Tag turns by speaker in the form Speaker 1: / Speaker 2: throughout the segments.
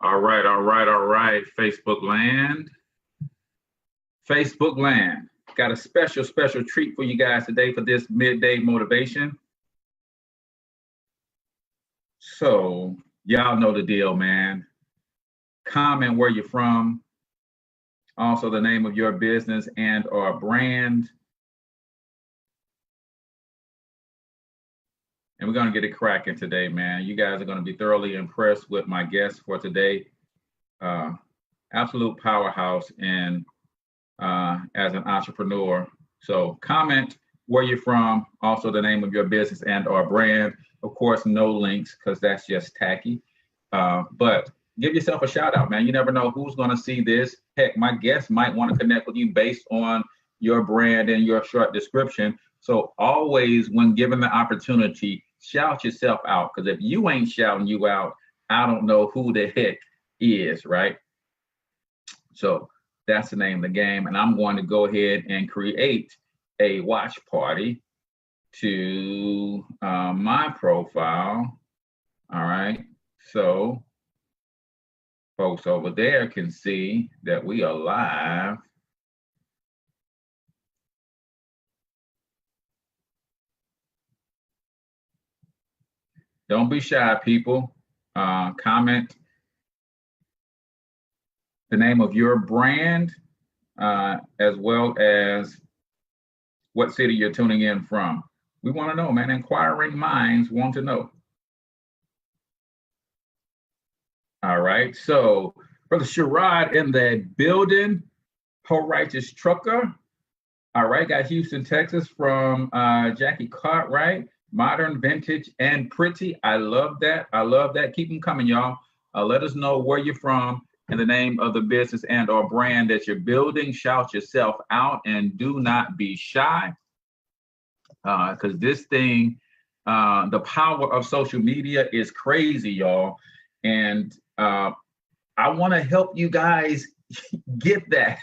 Speaker 1: All right, all right, all right, Facebook land. Facebook land. Got a special treat for you guys today for this midday motivation. So, y'all know the deal, man. Comment where you're from, also the name of your business and or brand. And we're going to get it cracking today, man. You guys are going to be thoroughly impressed with my guest for today. Absolute powerhouse in as an entrepreneur. So comment where you're from, also the name of your business and or brand. Of course, no links because that's just tacky. But give yourself a shout out, man. You never know who's going to see this. Heck, my guest might want to connect with you based on your brand and your short description. So always, when given the opportunity, shout yourself out, because if you ain't shouting you out, I don't know who the heck is, right? So that's the name of the game. And I'm going to go ahead and create a watch party to my profile. All right. So folks over there can see that we are live. Don't be shy, people. Comment the name of your brand, as well as what city you're tuning in from. We want to know, man. Inquiring minds want to know. All right. So, Brother Sherrod in the building, Ho Righteous Trucker. All right. Got Houston, Texas from Jackie Cartwright. Modern, vintage, and pretty. I love that. I love that. Keep them coming, y'all. Let us know where you're from and the name of the business and or brand that you're building. Shout yourself out and do not be shy. Because this thing, the power of social media is crazy, y'all. And I want to help you guys get that.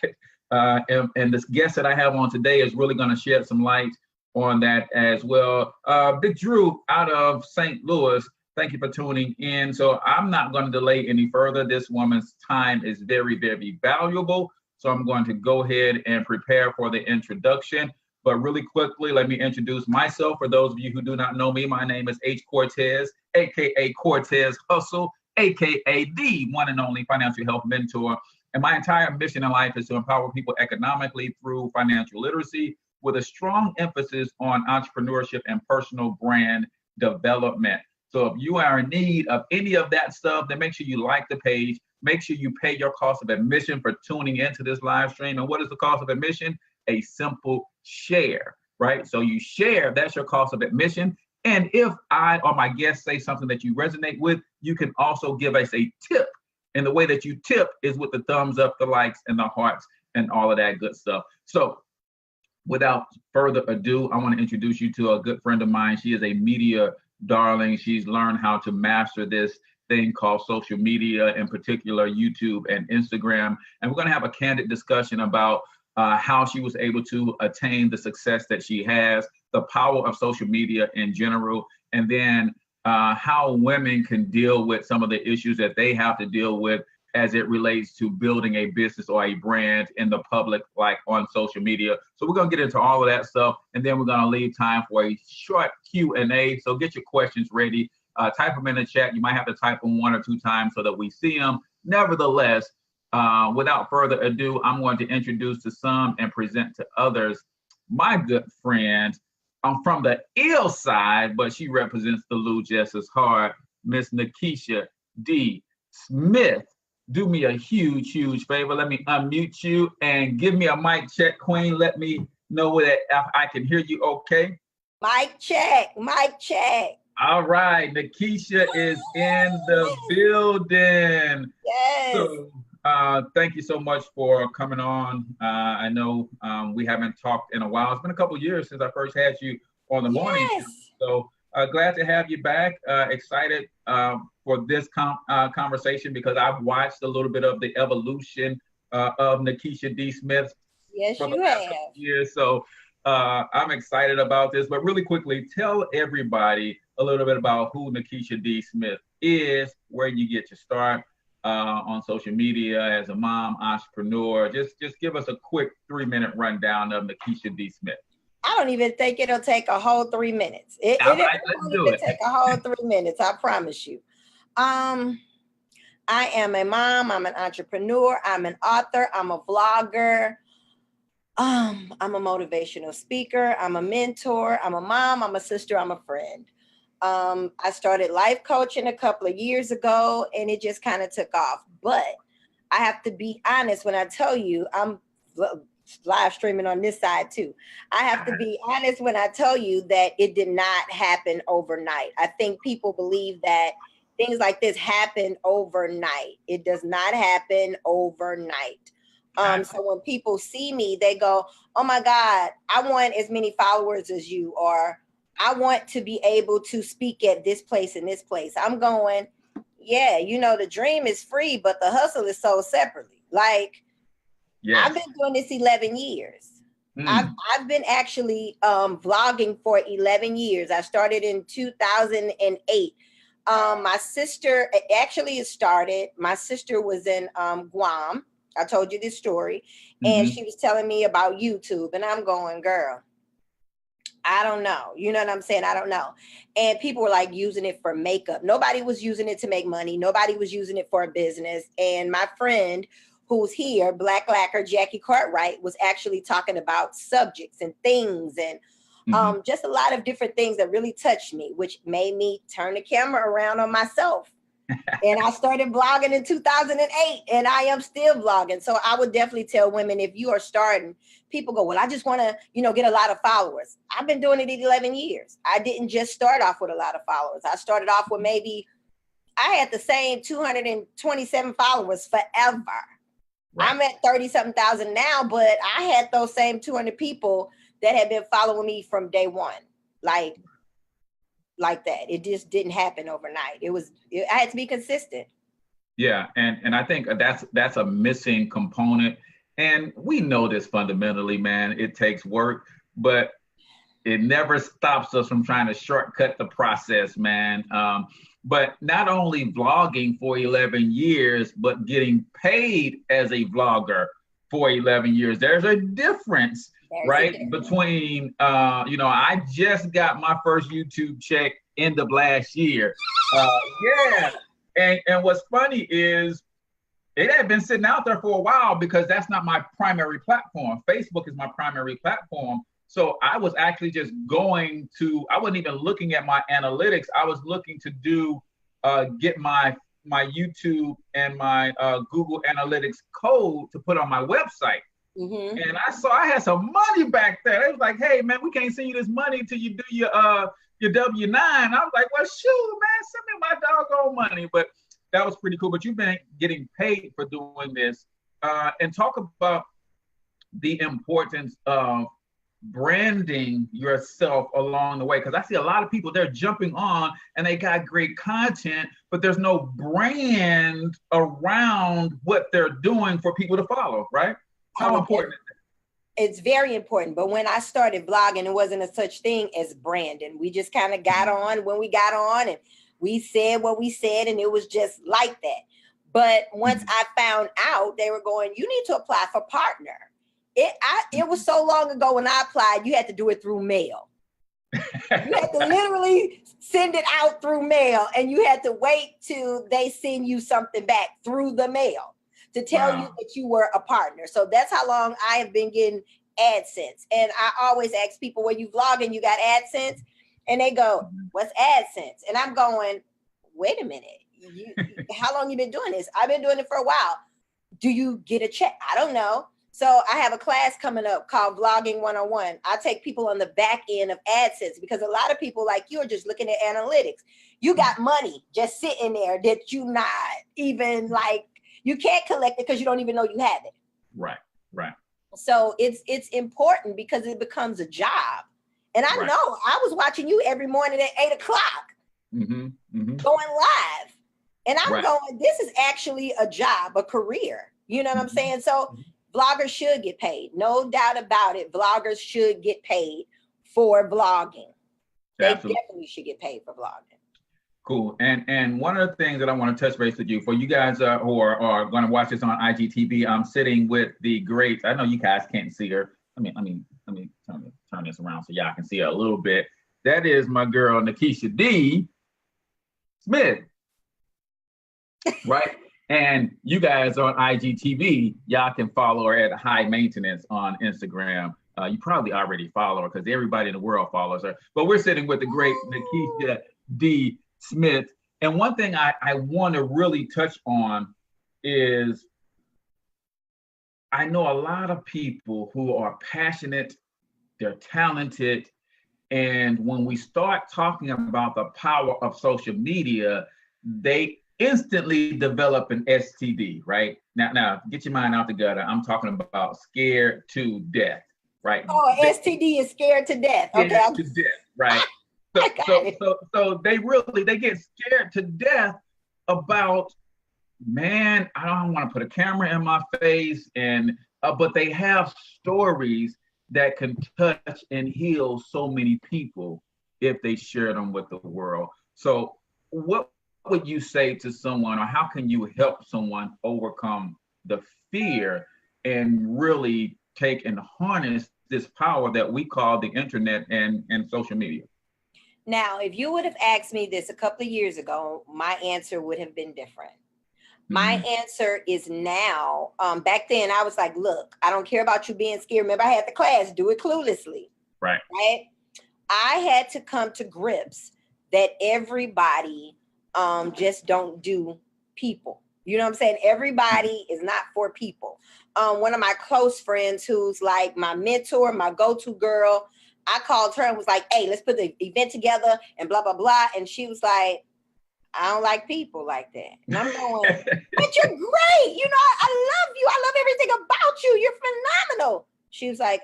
Speaker 1: And this guest that I have on today is really going to shed some light on that as well. Big Drew out of St. Louis, thank you for tuning in. So I'm not going to delay any further. This woman's time is very, very valuable. So I'm going to go ahead and prepare for the introduction. But really quickly, let me introduce myself. For those of you who do not know me, my name is H. Cortez, aka Cortez Hustle, aka the one and only financial health mentor. And my entire mission in life is to empower people economically through financial literacy, with a strong emphasis on entrepreneurship and personal brand development. So if you are in need of any of that stuff, then make sure you like the page. Make sure you pay your cost of admission for tuning into this live stream. And what is the cost of admission? A simple share, right? So you share, that's your cost of admission. And if I or my guests say something that you resonate with, you can also give us a tip. And the way that you tip is with the thumbs up, the likes, and the hearts, and all of that good stuff. So without further ado, I want to introduce you to a good friend of mine. She is a media darling. She's learned how to master this thing called social media, in particular YouTube and Instagram. And we're going to have a candid discussion about how she was able to attain the success that she has, the power of social media in general, and then how women can deal with some of the issues that they have to deal with as it relates to building a business or a brand in the public, like on social media. So we're going to get into all of that stuff, and then we're going to leave time for a short Q&A. So get your questions ready. Type them in the chat. You might have to type them 1 or 2 times so that we see them. Nevertheless, without further ado, I'm going to introduce to some and present to others my good friend. I'm from the ill side, but she represents the Lou just as hard, Miss NaKesha D. Smith. Do me a huge favor. Let me unmute you and give me a mic check, Queen. Let me know that I can hear you okay.
Speaker 2: Mic check, mic check.
Speaker 1: All right, NaKesha is in the building.
Speaker 2: Yes.
Speaker 1: So, thank you so much for coming on. I know we haven't talked in a while. It's been a couple of years since I first had you on the morning show. So glad to have you back. Excited for this conversation because I've watched a little bit of the evolution of NaKesha D. Smith.
Speaker 2: Yes, you have.
Speaker 1: Years. So I'm excited about this. But really quickly, tell everybody a little bit about who NaKesha D. Smith is, where you get your start, on social media as a mom entrepreneur. Just give us a quick 3-minute rundown of NaKesha D. Smith.
Speaker 2: I don't even think it'll take a whole 3 minutes. It won't even take a whole 3 minutes. I promise you. I am a mom. I'm an entrepreneur. I'm an author. I'm a vlogger. I'm a motivational speaker. I'm a mentor. I'm a mom. I'm a sister. I'm a friend. I started life coaching a couple of years ago, and it just kind of took off. But I have to be honest when I tell you, I'm live streaming on this side too. I have to be honest when I tell you that it did not happen overnight. I think people believe that things like this happen overnight. It does not happen overnight. So when people see me, they go, oh my God, I want as many followers as you, or I want to be able to speak at this place and this place. I'm going, yeah, you know, the dream is free, but the hustle is sold separately. Like, yes. I've been doing this 11 years. I've been actually vlogging for 11 years. I started in 2008. My sister my sister was in Guam. I told you this story, and she was telling me about YouTube, and I'm going, girl, I don't know. You know what I'm saying? I don't know. And people were like using it for makeup. Nobody was using it to make money. Nobody was using it for a business. And my friend who's here, Black Lacquer, Jackie Cartwright, was actually talking about subjects and things and just a lot of different things that really touched me, which made me turn the camera around on myself. And I started vlogging in 2008, and I am still vlogging. So I would definitely tell women, if you are starting, people go, well, I just want to, you know, get a lot of followers. I've been doing it 11 years. I didn't just start off with a lot of followers. I started off with I had the same 227 followers forever. Right. I'm at 30-something thousand now, but I had those same 200 people that had been following me from day one. Like that. It just didn't happen overnight. I had to be consistent.
Speaker 1: Yeah. And I think that's a missing component. And we know this fundamentally, man. It takes work, but it never stops us from trying to shortcut the process, man. But not only vlogging for 11 years, but getting paid as a vlogger for 11 years. There's a difference. Between, I just got my first YouTube check end of last year. And what's funny is it had been sitting out there for a while because that's not my primary platform. Facebook is my primary platform. So I was actually just I wasn't even looking at my analytics. I was looking to get my YouTube and my Google Analytics code to put on my website. And I had some money back there. They was like, hey man, we can't send you this money until you do your W-9. I was like, well, shoot, man, send me my doggone money. But that was pretty cool. But you've been getting paid for doing this. And talk about the importance of branding yourself along the way. Because I see a lot of people, they're jumping on and they got great content, but there's no brand around what they're doing for people to follow, right? How important is that?
Speaker 2: It's very important. But when I started blogging, it wasn't a such thing as branding. We just kind of got on when we got on, and we said what we said, and it was just like that. But once I found out, they were going, you need to apply for partner. It was so long ago when I applied, you had to do it through mail. You had to literally send it out through mail, and you had to wait till they send you something back through the mail to tell you that you were a partner. So that's how long I have been getting AdSense. And I always ask people, when you vlog and you got AdSense? And they go, what's AdSense? And I'm going, wait a minute. How long you been doing this? I've been doing it for a while. Do you get a check? I don't know. So I have a class coming up called Vlogging 101. I take people on the back end of AdSense, because a lot of people like you are just looking at analytics. You got money just sitting there that you not even you can't collect it because you don't even know you have it.
Speaker 1: Right.
Speaker 2: So it's important because it becomes a job. And I know I was watching you every morning at 8 o'clock going live. And I'm going, this is actually a job, a career. You know what I'm saying? So vloggers should get paid. No doubt about it. Vloggers should get paid for vlogging. They definitely should get paid for vlogging.
Speaker 1: Cool. And one of the things that I want to touch base with you, for you guys who are going to watch this on IGTV, I'm sitting with the great. I know you guys can't see her. Let me turn this around so y'all can see her a little bit. That is my girl NaKesha D. Smith, right? And you guys on IGTV, y'all can follow her at Himay10nence on Instagram. You probably already follow her because everybody in the world follows her. But we're sitting with the great NaKesha D. Smith. And one thing I want to really touch on is I know a lot of people who are passionate, they're talented, and when we start talking about the power of social media, they instantly develop an STD, right? Now, get your mind out the gutter. I'm talking about scared to death, right?
Speaker 2: Oh, STD is scared to death. Okay.
Speaker 1: Scared to death, right? So they get scared to death about, man, I don't want to put a camera in my face, and but they have stories that can touch and heal so many people if they share them with the world. So what would you say to someone, or how can you help someone overcome the fear and really take and harness this power that we call the internet and social media?
Speaker 2: Now, if you would have asked me this a couple of years ago, my answer would have been different. My answer is now, back then I was like, look, I don't care about you being scared. Remember, I had the class, do it cluelessly.
Speaker 1: Right.
Speaker 2: I had to come to grips that everybody just don't do people. You know what I'm saying? Everybody is not for people. One of my close friends who's like my mentor, my go-to girl, I called her and was like, hey, let's put the event together and blah, blah, blah. And she was like, I don't like people like that. And I'm going, but you're great. You know, I love you. I love everything about you. You're phenomenal. She was like,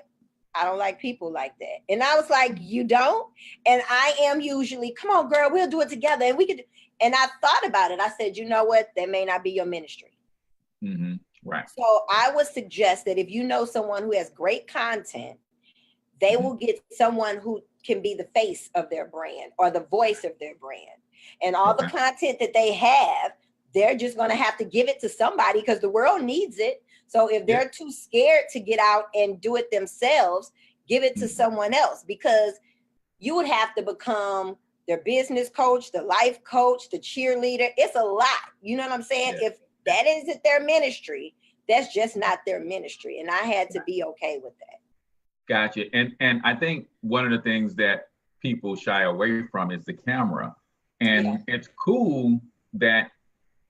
Speaker 2: I don't like people like that. And I was like, you don't? And I am usually, come on, girl, we'll do it together. And we could. And I thought about it. I said, you know what? That may not be your ministry.
Speaker 1: Right.
Speaker 2: So I would suggest that if you know someone who has great content, they will get someone who can be the face of their brand or the voice of their brand. And all the content that they have, they're just going to have to give it to somebody because the world needs it. So if they're too scared to get out and do it themselves, give it to someone else, because you would have to become their business coach, the life coach, the cheerleader. It's a lot. You know what I'm saying? If that isn't their ministry, that's just not their ministry. And I had to be okay with that.
Speaker 1: Gotcha. And I think one of the things that people shy away from is the camera. And it's cool that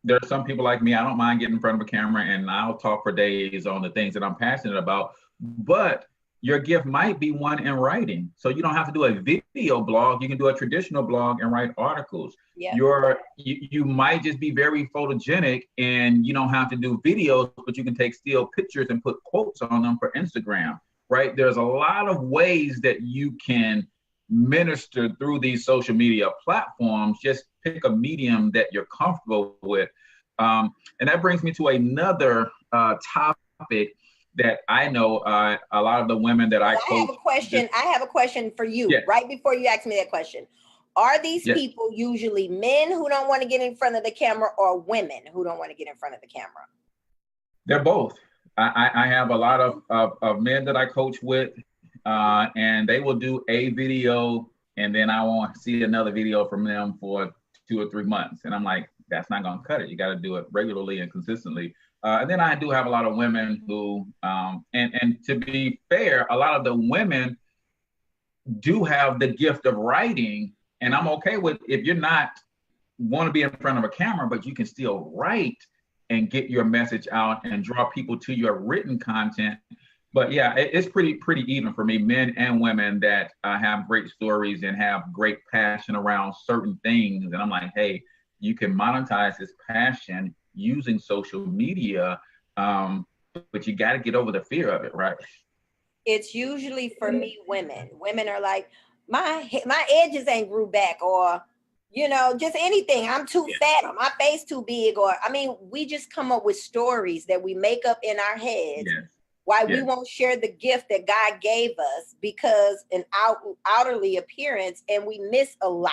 Speaker 1: there are some people like me, I don't mind getting in front of a camera and I'll talk for days on the things that I'm passionate about, but your gift might be one in writing. So you don't have to do a video blog. You can do a traditional blog and write articles. You might just be very photogenic and you don't have to do videos, but you can take still pictures and put quotes on them for Instagram, right? There's a lot of ways that you can minister through these social media platforms. Just pick a medium that you're comfortable with. And that brings me to another topic that I know a lot of the women that I coach.
Speaker 2: I have a question for you right before you ask me that question. Are these people usually men who don't want to get in front of the camera or women who don't want to get in front of the camera?
Speaker 1: They're both. I have a lot of men that I coach with, and they will do a video and then I won't see another video from them for 2 or 3 months. And I'm like, that's not going to cut it. You got to do it regularly and consistently. And then I do have a lot of women who, and to be fair, a lot of the women do have the gift of writing. And I'm okay with, if you're not want to be in front of a camera, but you can still write and get your message out and draw people to your written content. But yeah, it's pretty even for me, men and women that have great stories and have great passion around certain things. And I'm like, hey, you can monetize this passion using social media, but you got to get over the fear of it, right?
Speaker 2: It's usually for me, women. Women are like, my edges ain't grew back, or, you know, just anything. I'm too fat, or my face too big, or, I mean, we just come up with stories that we make up in our heads. Why we won't share the gift that God gave us because an outwardly appearance, and we miss a lot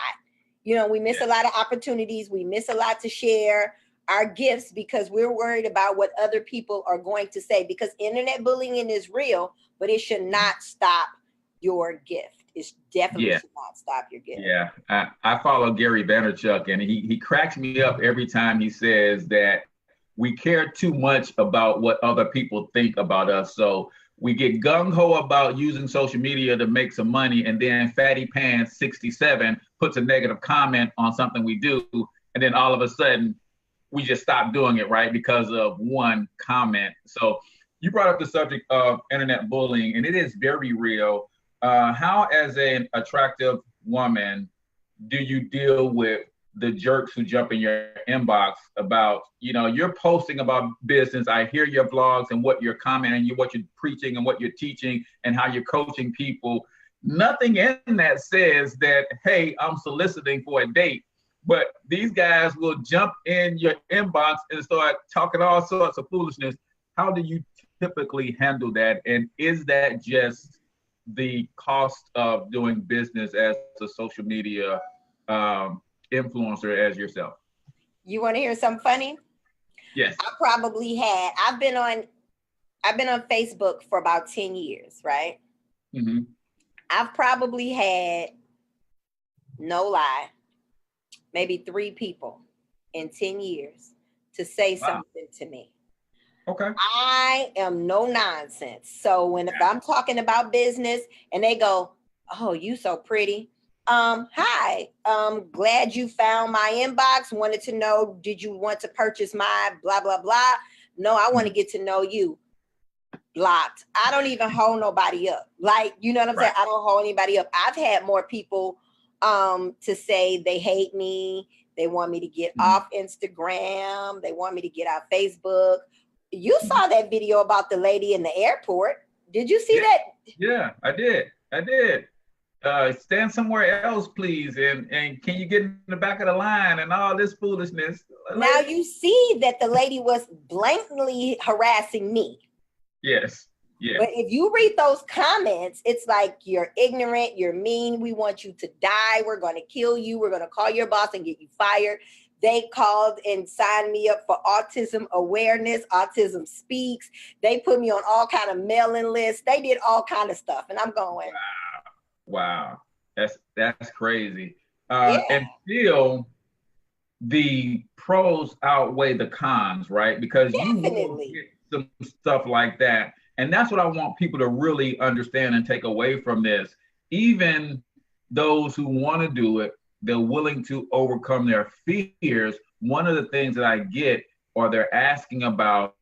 Speaker 2: You know, we miss a lot of opportunities. We miss a lot to share our gifts because we're worried about what other people are going to say, because internet bullying is real, but it should not stop your gift. It definitely should not stop your gift.
Speaker 1: Yeah, I follow Gary Vaynerchuk, and he cracks me up every time he says that we care too much about what other people think about us. So we get gung-ho about using social media to make some money, and then Fatty Pants 67 puts a negative comment on something we do, and then all of a sudden we just stop doing it, right? Because of one comment. So you brought up the subject of internet bullying, and it is very real. How, as an attractive woman, do you deal with the jerks who jump in your inbox about, you know, you're posting about business. I hear your vlogs and what you're commenting, what you're preaching and what you're teaching and how you're coaching people. Nothing in that says that, hey, I'm soliciting for a date. But these guys will jump in your inbox and start talking all sorts of foolishness. How do you typically handle that? And is that just the cost of doing business as a social media influencer as yourself?
Speaker 2: You want to hear something funny?
Speaker 1: Yes.
Speaker 2: I've been on Facebook for about 10 years, right?
Speaker 1: Mm-hmm.
Speaker 2: I've probably had, no lie, maybe 3 people in 10 years to say something to me.
Speaker 1: Okay.
Speaker 2: I am no nonsense. So if I'm talking about business and they go, "Oh, you so pretty. Hi, glad you found my inbox. Wanted to know, did you want to purchase my blah, blah, blah? No, I want to get to know you." Blocked. I don't even hold nobody up. Like, you know what I'm saying? I don't hold anybody up. I've had more people to say they hate me. They want me to get off Instagram. They want me to get off Facebook. You saw that video about the lady in the airport. Did you see that?
Speaker 1: Yeah, I did. Stand somewhere else, please. And can you get in the back of the line and all this foolishness?
Speaker 2: Now you see that the lady was blatantly harassing me.
Speaker 1: Yes. Yeah.
Speaker 2: But if you read those comments, it's like, you're ignorant, you're mean, we want you to die, we're going to kill you, we're going to call your boss and get you fired. They called and signed me up for autism awareness, Autism Speaks. They put me on all kind of mailing lists. They did all kind of stuff. And I'm going,
Speaker 1: wow. That's crazy. And still, the pros outweigh the cons, right? Because you will get some stuff like that. And that's what I want people to really understand and take away from this. Even those who want to do it, they're willing to overcome their fears. One of the things that I get, or they're asking about,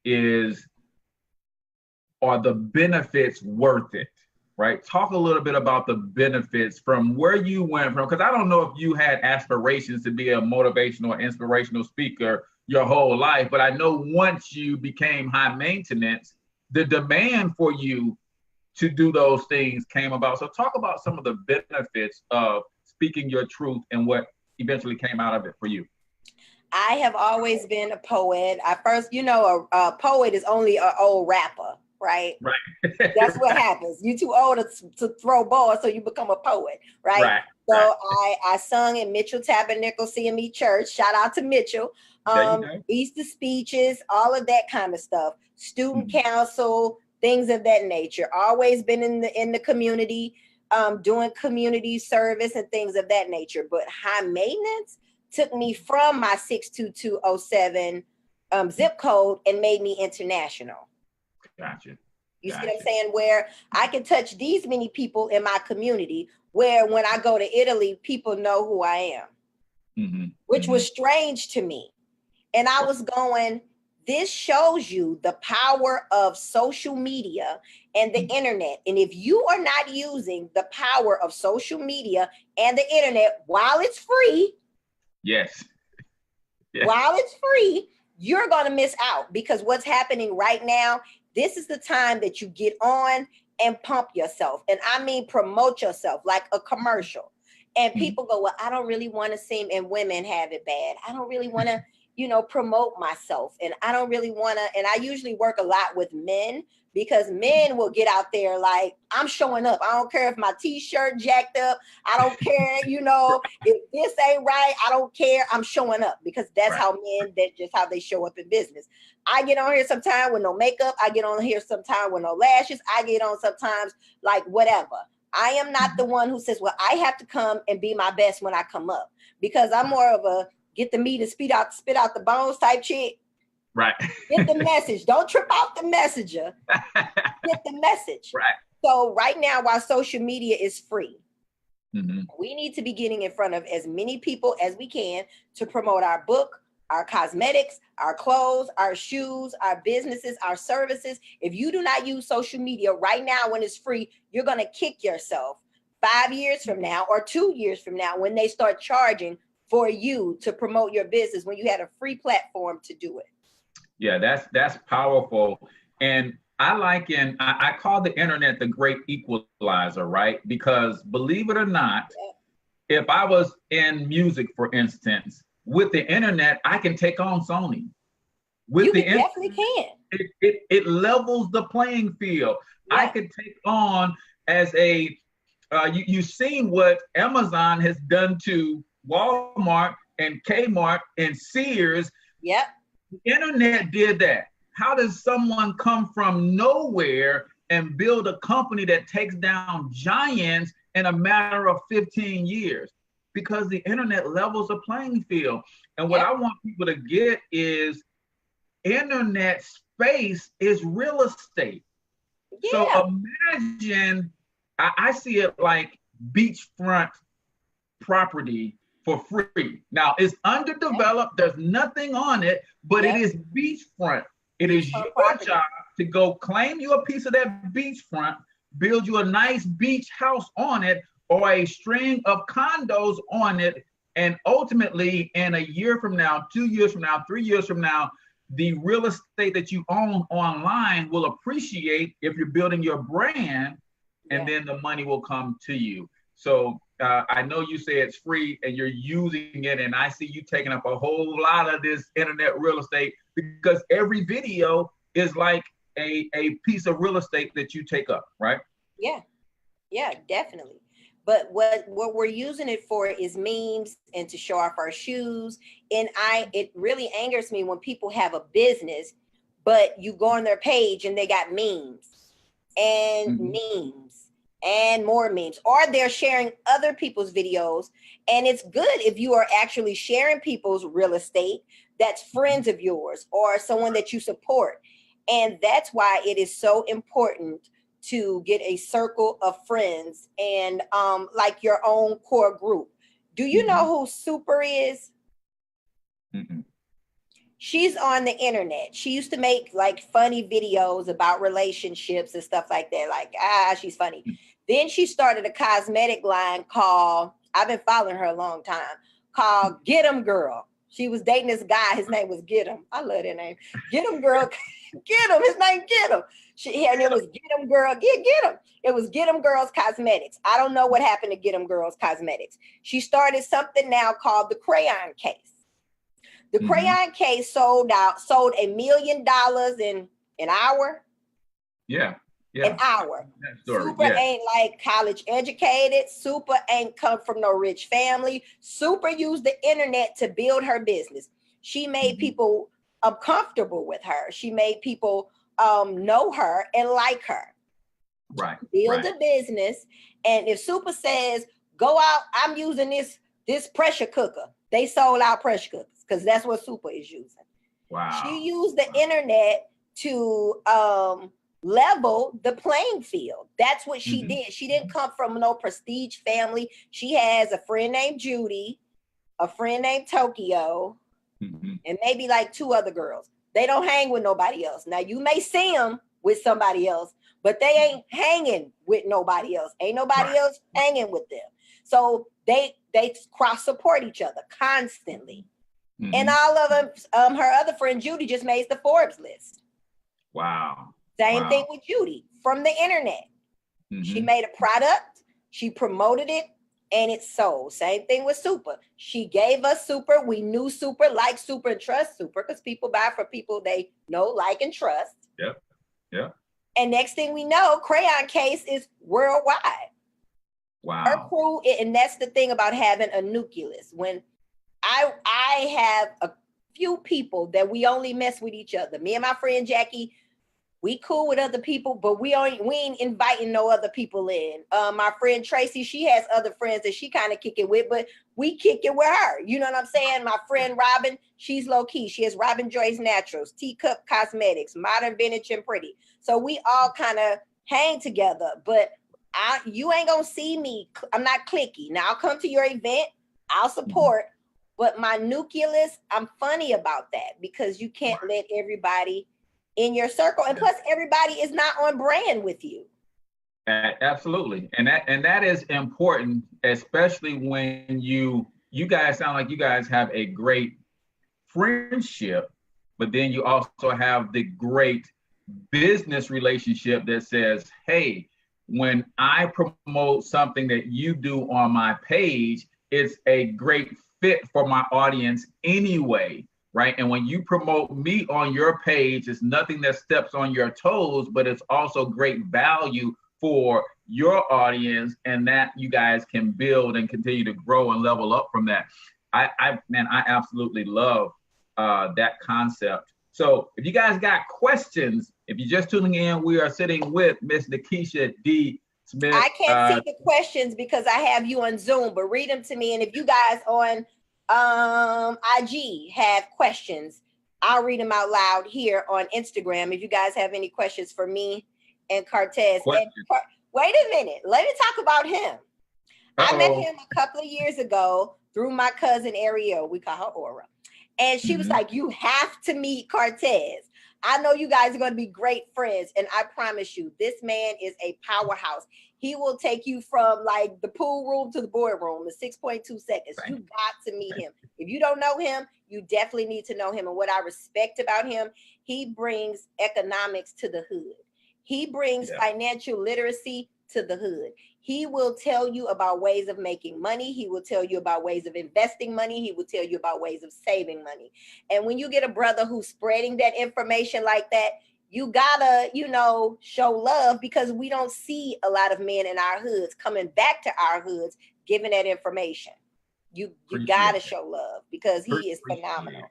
Speaker 1: is, are the benefits worth it? Right? Talk a little bit about the benefits from where you went from, because I don't know if you had aspirations to be a motivational or inspirational speaker your whole life, but I know once you became high maintenance, the demand for you to do those things came about. So talk about some of the benefits of speaking your truth and what eventually came out of it for you.
Speaker 2: I have always been a poet. A poet is only an old rapper, right?
Speaker 1: Right.
Speaker 2: That's what happens. You too old to throw balls, so you become a poet, right? So I sung in Mitchell Tabernacle CME Church. Shout out to Mitchell. Easter speeches, all of that kind of stuff. Student council, things of that nature. Always been in the community, doing community service and things of that nature. But high maintenance took me from my 62207 zip code and made me international.
Speaker 1: Gotcha.
Speaker 2: You see what I'm saying? Where I can touch these many people in my community, where when I go to Italy, people know who I am, which was strange to me. And I was going, this shows you the power of social media and the internet. And if you are not using the power of social media and the internet while it's free, while it's free, you're going to miss out, because what's happening right now, this is the time that you get on and pump yourself. And I mean, promote yourself like a commercial. And people go, well, I don't really want to seem, and women have it bad. I don't really want to you know, promote myself. And I don't really want to, and I usually work a lot with men, because men will get out there like, I'm showing up. I don't care if my t-shirt jacked up. I don't care, you know, if this ain't right, I don't care. I'm showing up, because that's how men, that just how they show up in business. I get on here sometime with no makeup. I get on here sometime with no lashes. I get on sometimes like whatever. I am not the one who says, well, I have to come and be my best when I come up, because I'm more of a get the meat and spit out the bones type chick.
Speaker 1: Right.
Speaker 2: Get the message. Don't trip out the messenger. Get the message.
Speaker 1: Right.
Speaker 2: So right now, while social media is free, we need to be getting in front of as many people as we can to promote our book, our cosmetics, our clothes, our shoes, our businesses, our services. If you do not use social media right now when it's free, you're going to kick yourself 5 years from now or 2 years from now when they start charging for you to promote your business, when you had a free platform to do it.
Speaker 1: Yeah, that's powerful. And I call the internet the great equalizer, right? Because believe it or not, if I was in music, for instance, with the internet, I can take on Sony.
Speaker 2: You definitely can.
Speaker 1: It levels the playing field. Yeah. I could take on as a, you've seen what Amazon has done to Walmart and Kmart and Sears.
Speaker 2: Yep.
Speaker 1: The internet did that. How does someone come from nowhere and build a company that takes down giants in a matter of 15 years? Because the internet levels the playing field. And what I want people to get is internet space is real estate. Yeah. So imagine, I see it like beachfront property for free. Now it's underdeveloped, there's nothing on it, but it is beachfront. It is your job to go claim you a piece of that beachfront, build you a nice beach house on it, or a string of condos on it. And ultimately, in a year from now, 2 years from now, 3 years from now, the real estate that you own online will appreciate if you're building your brand, and then the money will come to you. So I know you say it's free and you're using it, and I see you taking up a whole lot of this internet real estate, because every video is like a piece of real estate that you take up, right?
Speaker 2: Yeah, definitely. But what we're using it for is memes and to show off our shoes. And it really angers me when people have a business, but you go on their page and they got memes and memes and more memes, or they're sharing other people's videos. And it's good if you are actually sharing people's real estate that's friends of yours or someone that you support. And that's why it is so important to get a circle of friends and like your own core group. Do you know who Super is? She's on the internet. She used to make like funny videos about relationships and stuff like that. Like, she's funny. Then she started a cosmetic line called, I've been following her a long time, called Get 'em Girl. She was dating this guy. His name was Get 'em. I love that name. Get 'em Girl. Get 'em. His name Get 'em. And it was Get 'em Girl. Get 'em. It was Get 'em Girls Cosmetics. I don't know what happened to Get 'em Girls Cosmetics. She started something now called the Crayon Case. The Crayon Case sold $1 million in an hour.
Speaker 1: Yeah.
Speaker 2: An hour. Super ain't like college educated. Super ain't come from no rich family. Super used the internet to build her business. She made people comfortable with her. She made people know her and like her.
Speaker 1: Right.
Speaker 2: Build a business. And if Super says, go out, I'm using this pressure cooker. They sold out pressure cookers because that's what Super is using.
Speaker 1: Wow.
Speaker 2: She used the internet to level the playing field. That's what she did. She didn't come from no prestige family. She has a friend named Judy, a friend named Tokyo, and maybe like 2 other girls. They don't hang with nobody else. Now you may see them with somebody else, but they ain't hanging with nobody else. Ain't nobody else hanging with them. So they cross support each other constantly. And all of them, her other friend Judy just made the Forbes list.
Speaker 1: Wow.
Speaker 2: Same thing with Judy from the internet. She made a product, she promoted it, and it sold. Same thing with Super. She gave us Super. We knew Super, like Super, and trust Super, because people buy for people they know, like, and trust.
Speaker 1: Yep. Yeah.
Speaker 2: And next thing we know, Crayon Case is worldwide.
Speaker 1: Wow.
Speaker 2: Her crew, and that's the thing about having a nucleus. When I have a few people that we only mess with each other. Me and my friend Jackie, we cool with other people, but we ain't inviting no other people in. My friend Tracy, she has other friends that she kind of kick it with, but we kick it with her. You know what I'm saying? My friend Robin, she's low key. She has Robin Joyce Naturals, Teacup Cosmetics, Modern Vintage and Pretty. So we all kind of hang together, but you ain't gonna see me. I'm not cliquey. Now I'll come to your event, I'll support, but my nucleus, I'm funny about that, because you can't let everybody in your circle, and plus everybody is not on brand with you.
Speaker 1: Absolutely, and that is important, especially when you guys sound like you guys have a great friendship, but then you also have the great business relationship that says, hey, when I promote something that you do on my page, it's a great fit for my audience anyway. Right. And when you promote me on your page, it's nothing that steps on your toes, but it's also great value for your audience, and that you guys can build and continue to grow and level up from that. I absolutely love that concept. So if you guys got questions, if you're just tuning in, we are sitting with Miss NaKesha D. Smith.
Speaker 2: I can't see the questions because I have you on Zoom, but read them to me. And if you guys on IG have questions, I'll read them out loud here on Instagram. If you guys have any questions for me and Cortez. And, wait a minute, let me talk about him. I met him a couple of years ago through my cousin Ariel. We call her Aura. And she was like, you have to meet Cortez. I know you guys are going to be great friends. And I promise you, this man is a powerhouse. He will take you from like the pool room to the boardroom in 6.2 seconds. You got to meet him. If you don't know him, you definitely need to know him. And what I respect about him, he brings economics to the hood. He brings financial literacy to the hood. He will tell you about ways of making money. He will tell you about ways of investing money. He will tell you about ways of saving money. And when you get a brother who's spreading that information like that, you gotta, show love, because we don't see a lot of men in our hoods coming back to our hoods giving that information. You gotta show love, because he is phenomenal.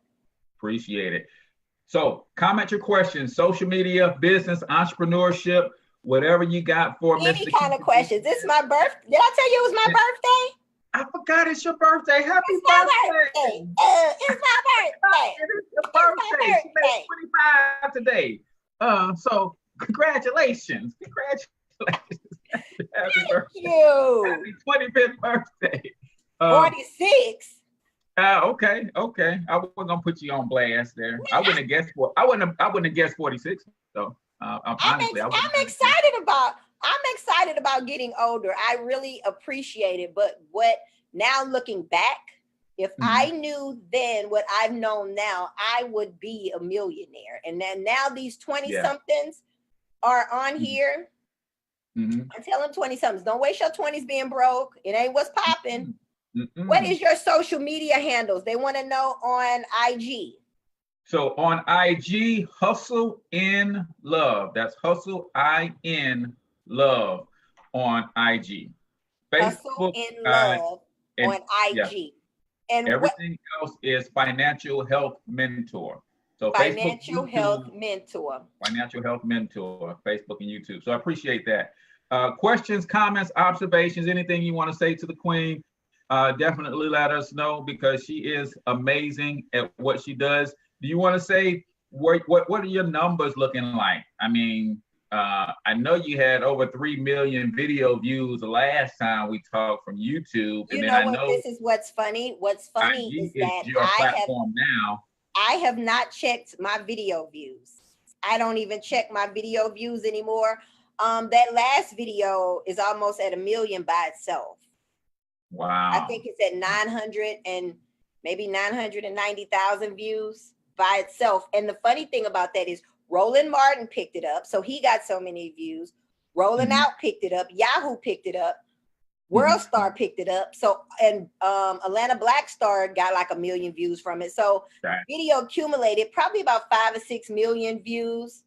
Speaker 1: Appreciate it. So comment your questions, social media, business, entrepreneurship, whatever you got for me.
Speaker 2: Any kind of questions. This is my birthday. Did I tell you it was my birthday?
Speaker 1: I forgot it's your birthday. Happy birthday.
Speaker 2: It's my birthday.
Speaker 1: It is your birthday. She made 25 today. So congratulations. Happy birthday.
Speaker 2: You.
Speaker 1: Happy 25th birthday.
Speaker 2: 46.
Speaker 1: Okay. I wasn't gonna put you on blast there. I wouldn't have guessed 46 though.
Speaker 2: I'm excited about getting older. I really appreciate it. But now looking back, if I knew then what I've known now, I would be a millionaire. And then now these 20 somethings are on here. I tell them 20 somethings, don't waste your 20s being broke. It ain't what's popping. What is your social media handles? They want to know on IG.
Speaker 1: So on IG, Hustle in Love. That's Hustle in Love on IG.
Speaker 2: Facebook, Hustle in Love on IG. And
Speaker 1: everything else is Financial Health Mentor. So
Speaker 2: Financial Health Mentor,
Speaker 1: Facebook and YouTube. So I appreciate that. Questions, comments, observations, anything you want to say to the Queen, definitely let us know, because she is amazing at what she does. Do you want to say what are your numbers looking like? I mean, I know you had over 3 million video views the last time we talked from YouTube.
Speaker 2: This is what's funny. What's funny is that
Speaker 1: your platform now.
Speaker 2: I have not checked my video views. I don't even check my video views anymore. That last video is almost at 1 million by itself.
Speaker 1: Wow.
Speaker 2: I think it's at 990,000 views by itself. And the funny thing about that is Roland Martin picked it up. So he got so many views. Rolling Out picked it up. Yahoo picked it up. World Star picked it up. So, and Atlanta Black Star got like 1 million views from it. So video accumulated probably about 5 or 6 million views.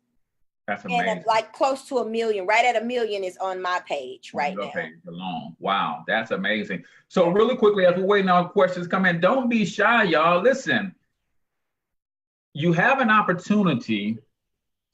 Speaker 1: That's amazing.
Speaker 2: And like close to 1 million, right at 1 million is on my page right now.
Speaker 1: Page alone. Wow, that's amazing. So really quickly, as we're waiting on questions come in, don't be shy, y'all. Listen, you have an opportunity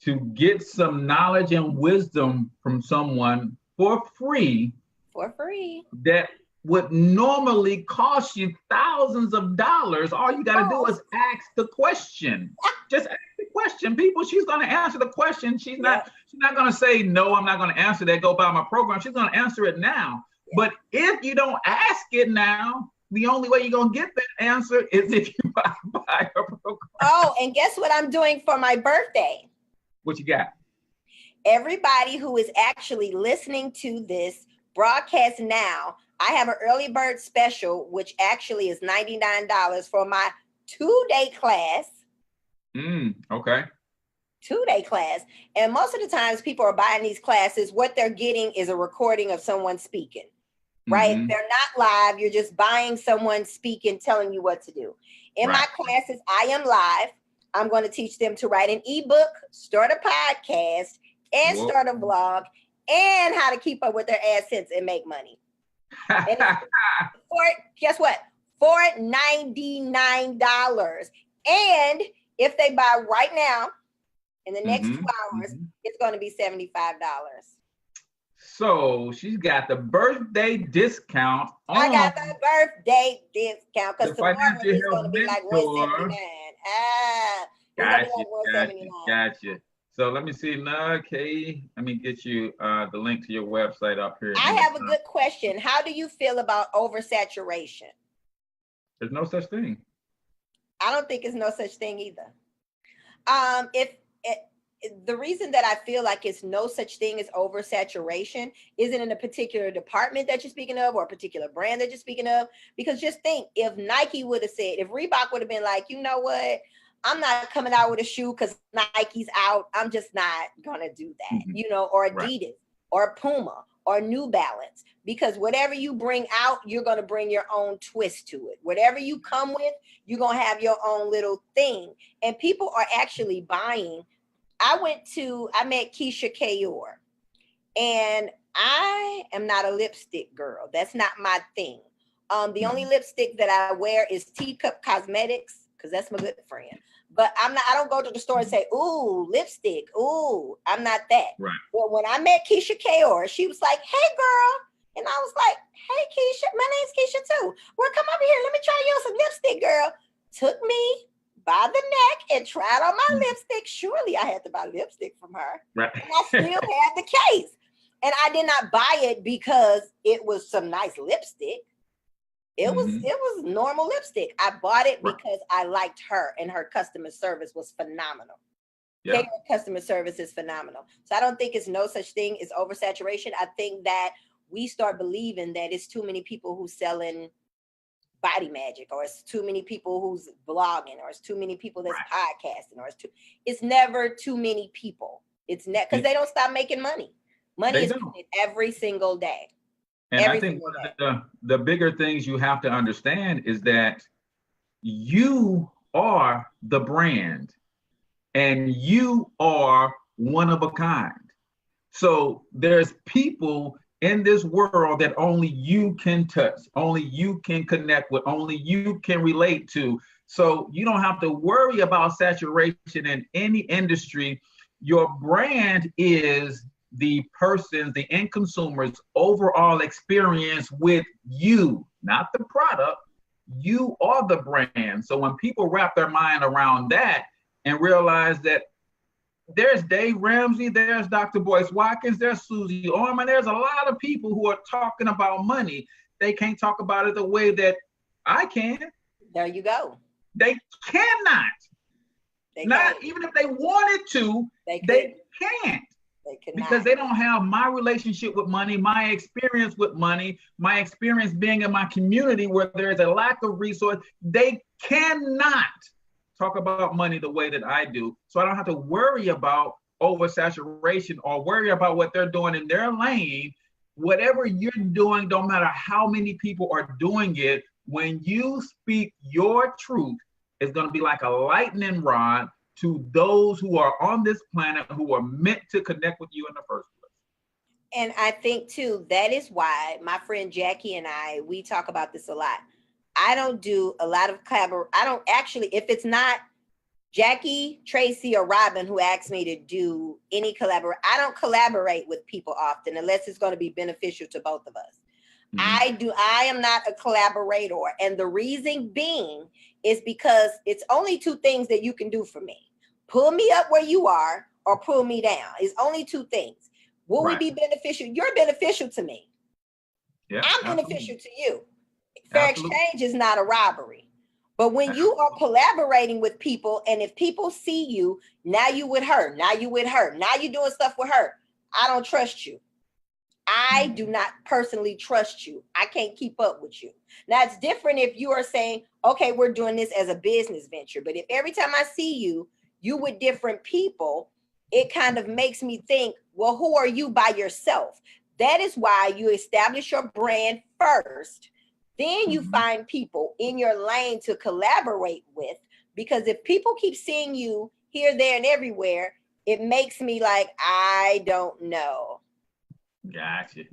Speaker 1: to get some knowledge and wisdom from someone for free.
Speaker 2: For free.
Speaker 1: That would normally cost you thousands of dollars. All you got to do is ask the question. Just ask the question, people. She's going to answer the question. She's not going to say, no, I'm not going to answer that. Go buy my program. She's going to answer it now. Yeah. But if you don't ask it now, the only way you're going to get that answer is if you buy her program.
Speaker 2: Oh, and guess what I'm doing for my birthday?
Speaker 1: What you got?
Speaker 2: Everybody who is actually listening to this broadcast now, I have an early bird special, which actually is $99 for my 2-day class.
Speaker 1: Okay.
Speaker 2: 2-day class. And most of the times people are buying these classes, what they're getting is a recording of someone speaking, right? They're not live. You're just buying someone speaking, telling you what to do. In my classes, I am live. I'm going to teach them to write an ebook, start a podcast, and start a blog, and how to keep up with their AdSense and make money. And guess what? For $99. And if they buy right now, in the next 2 hours, it's going to be $75.
Speaker 1: So she's got the birthday discount.
Speaker 2: I got the birthday discount because tomorrow it's going to be like $179.
Speaker 1: Gotcha. So let me see, NaKesha. Let me get you the link to your website up here.
Speaker 2: I have a good question. How do you feel about oversaturation?
Speaker 1: There's no such thing.
Speaker 2: I don't think it's no such thing either. The reason that I feel like it's no such thing as oversaturation isn't in a particular department that you're speaking of or a particular brand that you're speaking of. Because just think, if Nike would have said, if Reebok would have been like, you know what, I'm not coming out with a shoe because Nike's out. I'm just not going to do that, or Adidas or Puma or New Balance, because whatever you bring out, you're going to bring your own twist to it. Whatever you come with, you're going to have your own little thing. And people are actually buying. I met Keisha Kayor, and I am not a lipstick girl. That's not my thing. The only lipstick that I wear is Teacup Cosmetics, because that's my good friend. But I don't go to the store and say, ooh, lipstick. Ooh, I'm not that.
Speaker 1: Right.
Speaker 2: Well, when I met Keisha Kayor, she was like, hey, girl. And I was like, hey, Keisha, my name's Keisha too. Well, come over here. Let me try you on some lipstick, girl. Took me by the neck and tried on my lipstick. Surely I had to buy lipstick from her.
Speaker 1: Right.
Speaker 2: And I still had the case. And I did not buy it because it was some nice lipstick. It was normal lipstick. I bought it because I liked her, and her customer service was phenomenal. Yeah. Customer service is phenomenal. So I don't think it's no such thing as oversaturation. I think that we start believing that it's too many people who's selling body magic, or it's too many people who's blogging, or it's too many people that's podcasting, or it's never too many people. It's because they don't stop making money. Money is coming every single day.
Speaker 1: And I think one of the bigger things you have to understand is that you are the brand, and you are one of a kind. So there's people in this world that only you can touch, only you can connect with, only you can relate to. So you don't have to worry about saturation in any industry. Your brand is the person's, the end consumer's overall experience with you, not the product. You are the brand. So when people wrap their mind around that and realize that there's Dave Ramsey, there's Dr. Boyce Watkins, there's Susie Orman, there's a lot of people who are talking about money. They can't talk about it the way that I can.
Speaker 2: There you go.
Speaker 1: They cannot. Even if they wanted to, they can't.
Speaker 2: They cannot.
Speaker 1: Because they don't have my relationship with money, my experience with money, my experience being in my community where there's a lack of resource. They cannot talk about money the way that I do. So I don't have to worry about oversaturation or worry about what they're doing in their lane whatever you're doing, don't matter how many people are doing it, when you speak your truth, it's going to be like a lightning rod to those who are on this planet who are meant to connect with you in the first place.
Speaker 2: And I think too, that is why my friend Jackie and we talk about this a lot. I don't do a lot of I don't actually, if it's not Jackie, Tracy, or Robin who asked me to do any I don't collaborate with people often unless it's going to be beneficial to both of us. I am not a collaborator. And the reason being is because it's only two things that you can do for me. Pull me up where you are or pull me down. It's only two things. Will we be beneficial? You're beneficial to me. Yeah, I'm beneficial to you. Fair exchange is not a robbery. But when you are collaborating with people, and if people see you, now you with her, now you with her, now you're doing stuff with her, I don't trust you. I do not personally trust you. I can't keep up with you. Now, it's different if you are saying, okay, we're doing this as a business venture. But if every time I see you, you with different people, it kind of makes me think, well, who are you by yourself? That is why you establish your brand first. Then you find people in your lane to collaborate with. Because if people keep seeing you here, there, and everywhere, it makes me like, I don't know.
Speaker 1: Gotcha.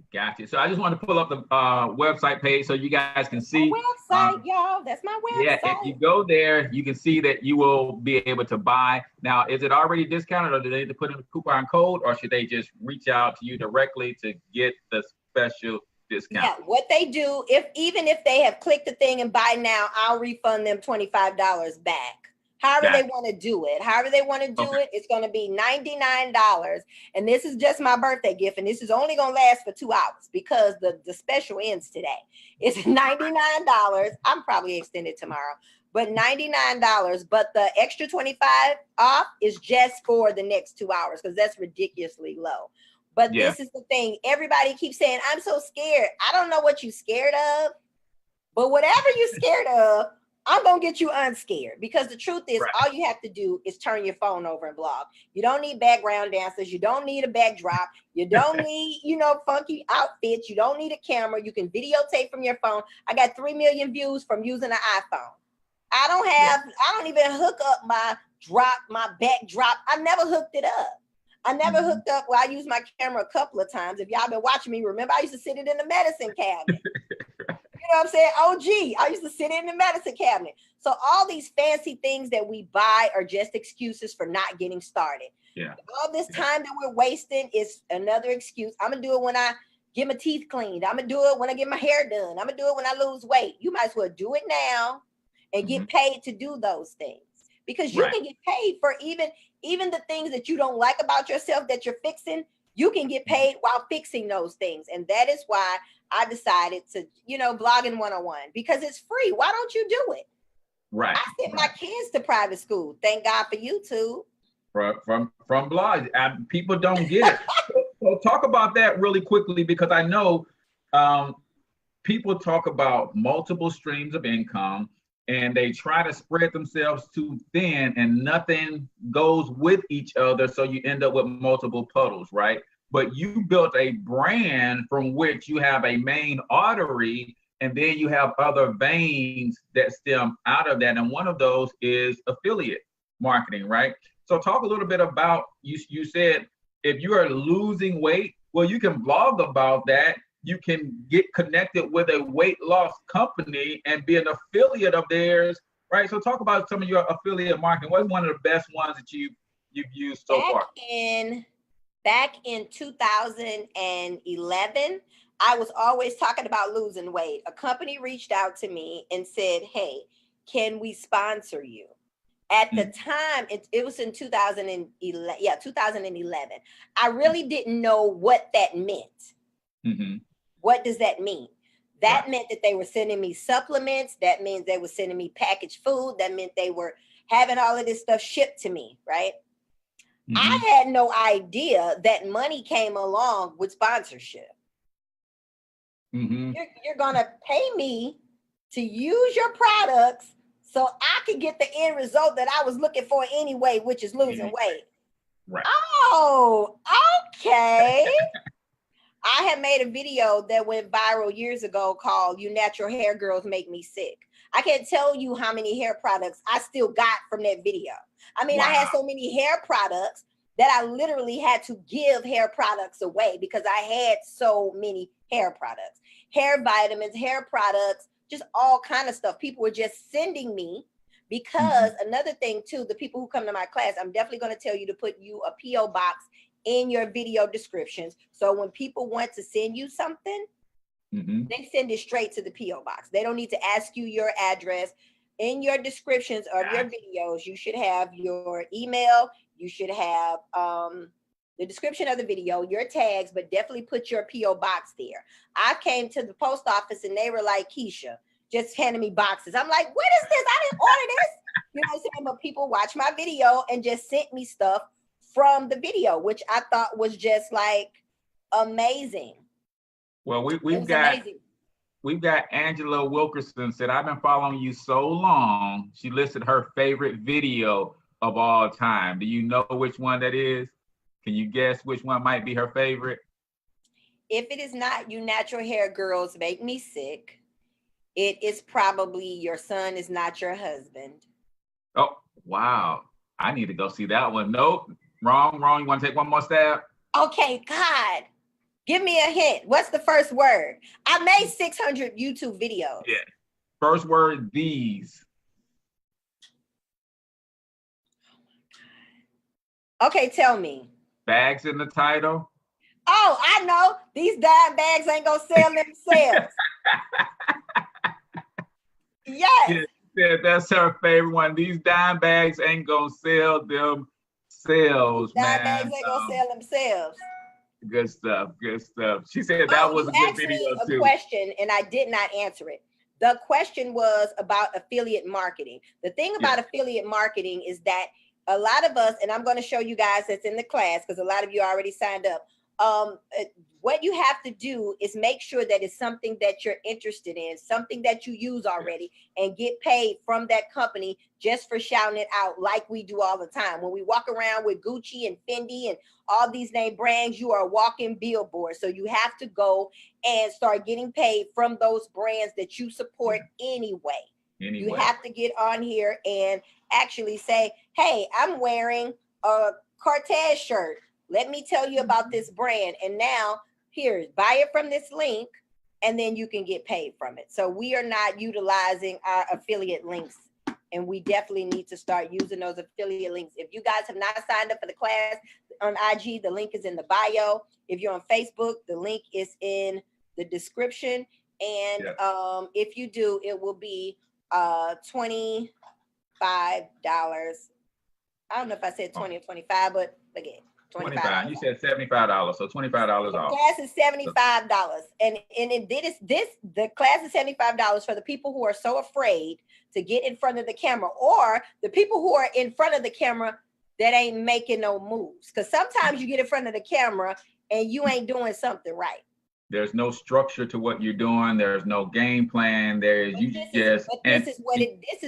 Speaker 1: So I just want to pull up the website page so you guys can see.
Speaker 2: My website, y'all. That's my website.
Speaker 1: Yeah, if you go there, you can see that you will be able to buy. Now, is it already discounted, or do they need to put in a coupon code, or should they just reach out to you directly to get the special discount?
Speaker 2: Yeah, what they do, even if they have clicked the thing and buy now, I'll refund them $25 back. However they want to do it. However they want to do it, it's going to be $99. And this is just my birthday gift. And this is only going to last for 2 hours because the special ends today. It's $99. I'm probably extended tomorrow. But $99. But the extra 25 off is just for the next 2 hours because that's ridiculously low. But this is the thing. Everybody keeps saying, I'm so scared. I don't know what you're scared of. But whatever you're scared of, I'm going to get you unscared because the truth is all you have to do is turn your phone over and blog. You don't need background dancers. You don't need a backdrop. You don't need, funky outfits. You don't need a camera. You can videotape from your phone. I got 3 million views from using an iPhone. I don't even hook up my backdrop. I never hooked it up. I never hooked up. Well, I used my camera a couple of times. If y'all been watching me, remember I used to sit it in the medicine cabinet. You know what I'm saying? OG, I used to sit in the medicine cabinet. So all these fancy things that we buy are just excuses for not getting started. Yeah. All this time that we're wasting is another excuse. I'm going to do it when I get my teeth cleaned. I'm going to do it when I get my hair done. I'm going to do it when I lose weight. You might as well do it now and get paid to do those things. Because you can get paid for even the things that you don't like about yourself that you're fixing. You can get paid while fixing those things. And that is why I decided to, blogging 101 because it's free. Why don't you do it?
Speaker 1: Right.
Speaker 2: I sent my kids to private school. Thank God for YouTube.
Speaker 1: From blogs. People don't get it. So talk about that really quickly because I know people talk about multiple streams of income and they try to spread themselves too thin and nothing goes with each other. So you end up with multiple puddles, right? But you built a brand from which you have a main artery, and then you have other veins that stem out of that. And one of those is affiliate marketing, right? So talk a little bit about, you said, if you are losing weight, well, you can blog about that. You can get connected with a weight loss company and be an affiliate of theirs, right? So talk about some of your affiliate marketing. What's one of the best ones that you've used so far?
Speaker 2: Back in 2011, I was always talking about losing weight. A company reached out to me and said, hey, can we sponsor you? At the time, it was in 2011. Yeah, 2011. I really didn't know what that meant. What does that mean? That meant that they were sending me supplements. That means they were sending me packaged food. That meant they were having all of this stuff shipped to me, right? I had no idea that money came along with sponsorship. You're going to pay me to use your products so I could get the end result that I was looking for anyway, which is losing weight. Right. Oh, okay. I had made a video that went viral years ago called "You Natural Hair Girls Make Me Sick." I can't tell you how many hair products I still got from that video. I mean, wow. I had so many hair products that I literally had to give hair products away because I had so many hair products, hair vitamins, hair products, just all kind of stuff. People were just sending me because another thing too, the people who come to my class, I'm definitely going to tell you to put you a P.O. box in your video descriptions. So when people want to send you something, they send it straight to the P.O. box. They don't need to ask you your address. In your descriptions of your videos, you should have your email. You should have the description of the video, your tags, but definitely put your P.O. box there. I came to the post office and they were like, Keisha, just handing me boxes. I'm like, what is this? I didn't order this. You know what I'm saying? But people watch my video and just sent me stuff from the video, which I thought was just like amazing.
Speaker 1: Well, we've got Angela Wilkerson said, I've been following you so long. She listed her favorite video of all time. Do you know which one that is? Can you guess which one might be her favorite?
Speaker 2: If it is not You Natural Hair Girls Make Me Sick, it is probably Your Son Is Not Your Husband.
Speaker 1: Oh, wow. I need to go see that one. Nope. Wrong. You want to take one more stab?
Speaker 2: Okay, God. Give me a hint. What's the first word? I made 600 YouTube videos.
Speaker 1: Yeah. First word, these.
Speaker 2: Okay, tell me.
Speaker 1: Bags in the title.
Speaker 2: Oh, I know. These dime bags ain't gonna sell themselves. Yes.
Speaker 1: Yeah, that's her favorite one. These dime bags ain't gonna sell themselves. Dime bags ain't gonna
Speaker 2: sell themselves.
Speaker 1: Good stuff. She said that was a good video too.
Speaker 2: A question and I did not answer it. The question was about affiliate marketing. The thing about affiliate marketing is that a lot of us, and I'm going to show you guys that's in the class because a lot of you already signed up. What you have to do is make sure that it's something that you're interested in, something that you use already, and get paid from that company just for shouting it out like we do all the time. When we walk around with Gucci and Fendi and all these name brands, you are a walking billboard. So you have to go and start getting paid from those brands that you support anyway. You have to get on here and actually say, hey, I'm wearing a Cortez shirt. Let me tell you about this brand. And now here, buy it from this link and then you can get paid from it. So we are not utilizing our affiliate links and we definitely need to start using those affiliate links. If you guys have not signed up for the class on IG, the link is in the bio. If you're on Facebook, the link is in the description. And if you do, it will be $25. I don't know if I said 20 or 25, but again, $25.
Speaker 1: You said $75, so $25 off.
Speaker 2: The class is $75, and the class is $75 for the people who are so afraid to get in front of the camera, or the people who are in front of the camera that ain't making no moves. Because sometimes you get in front of the camera and you ain't doing something right.
Speaker 1: There's no structure to what you're doing. There's no game plan. This is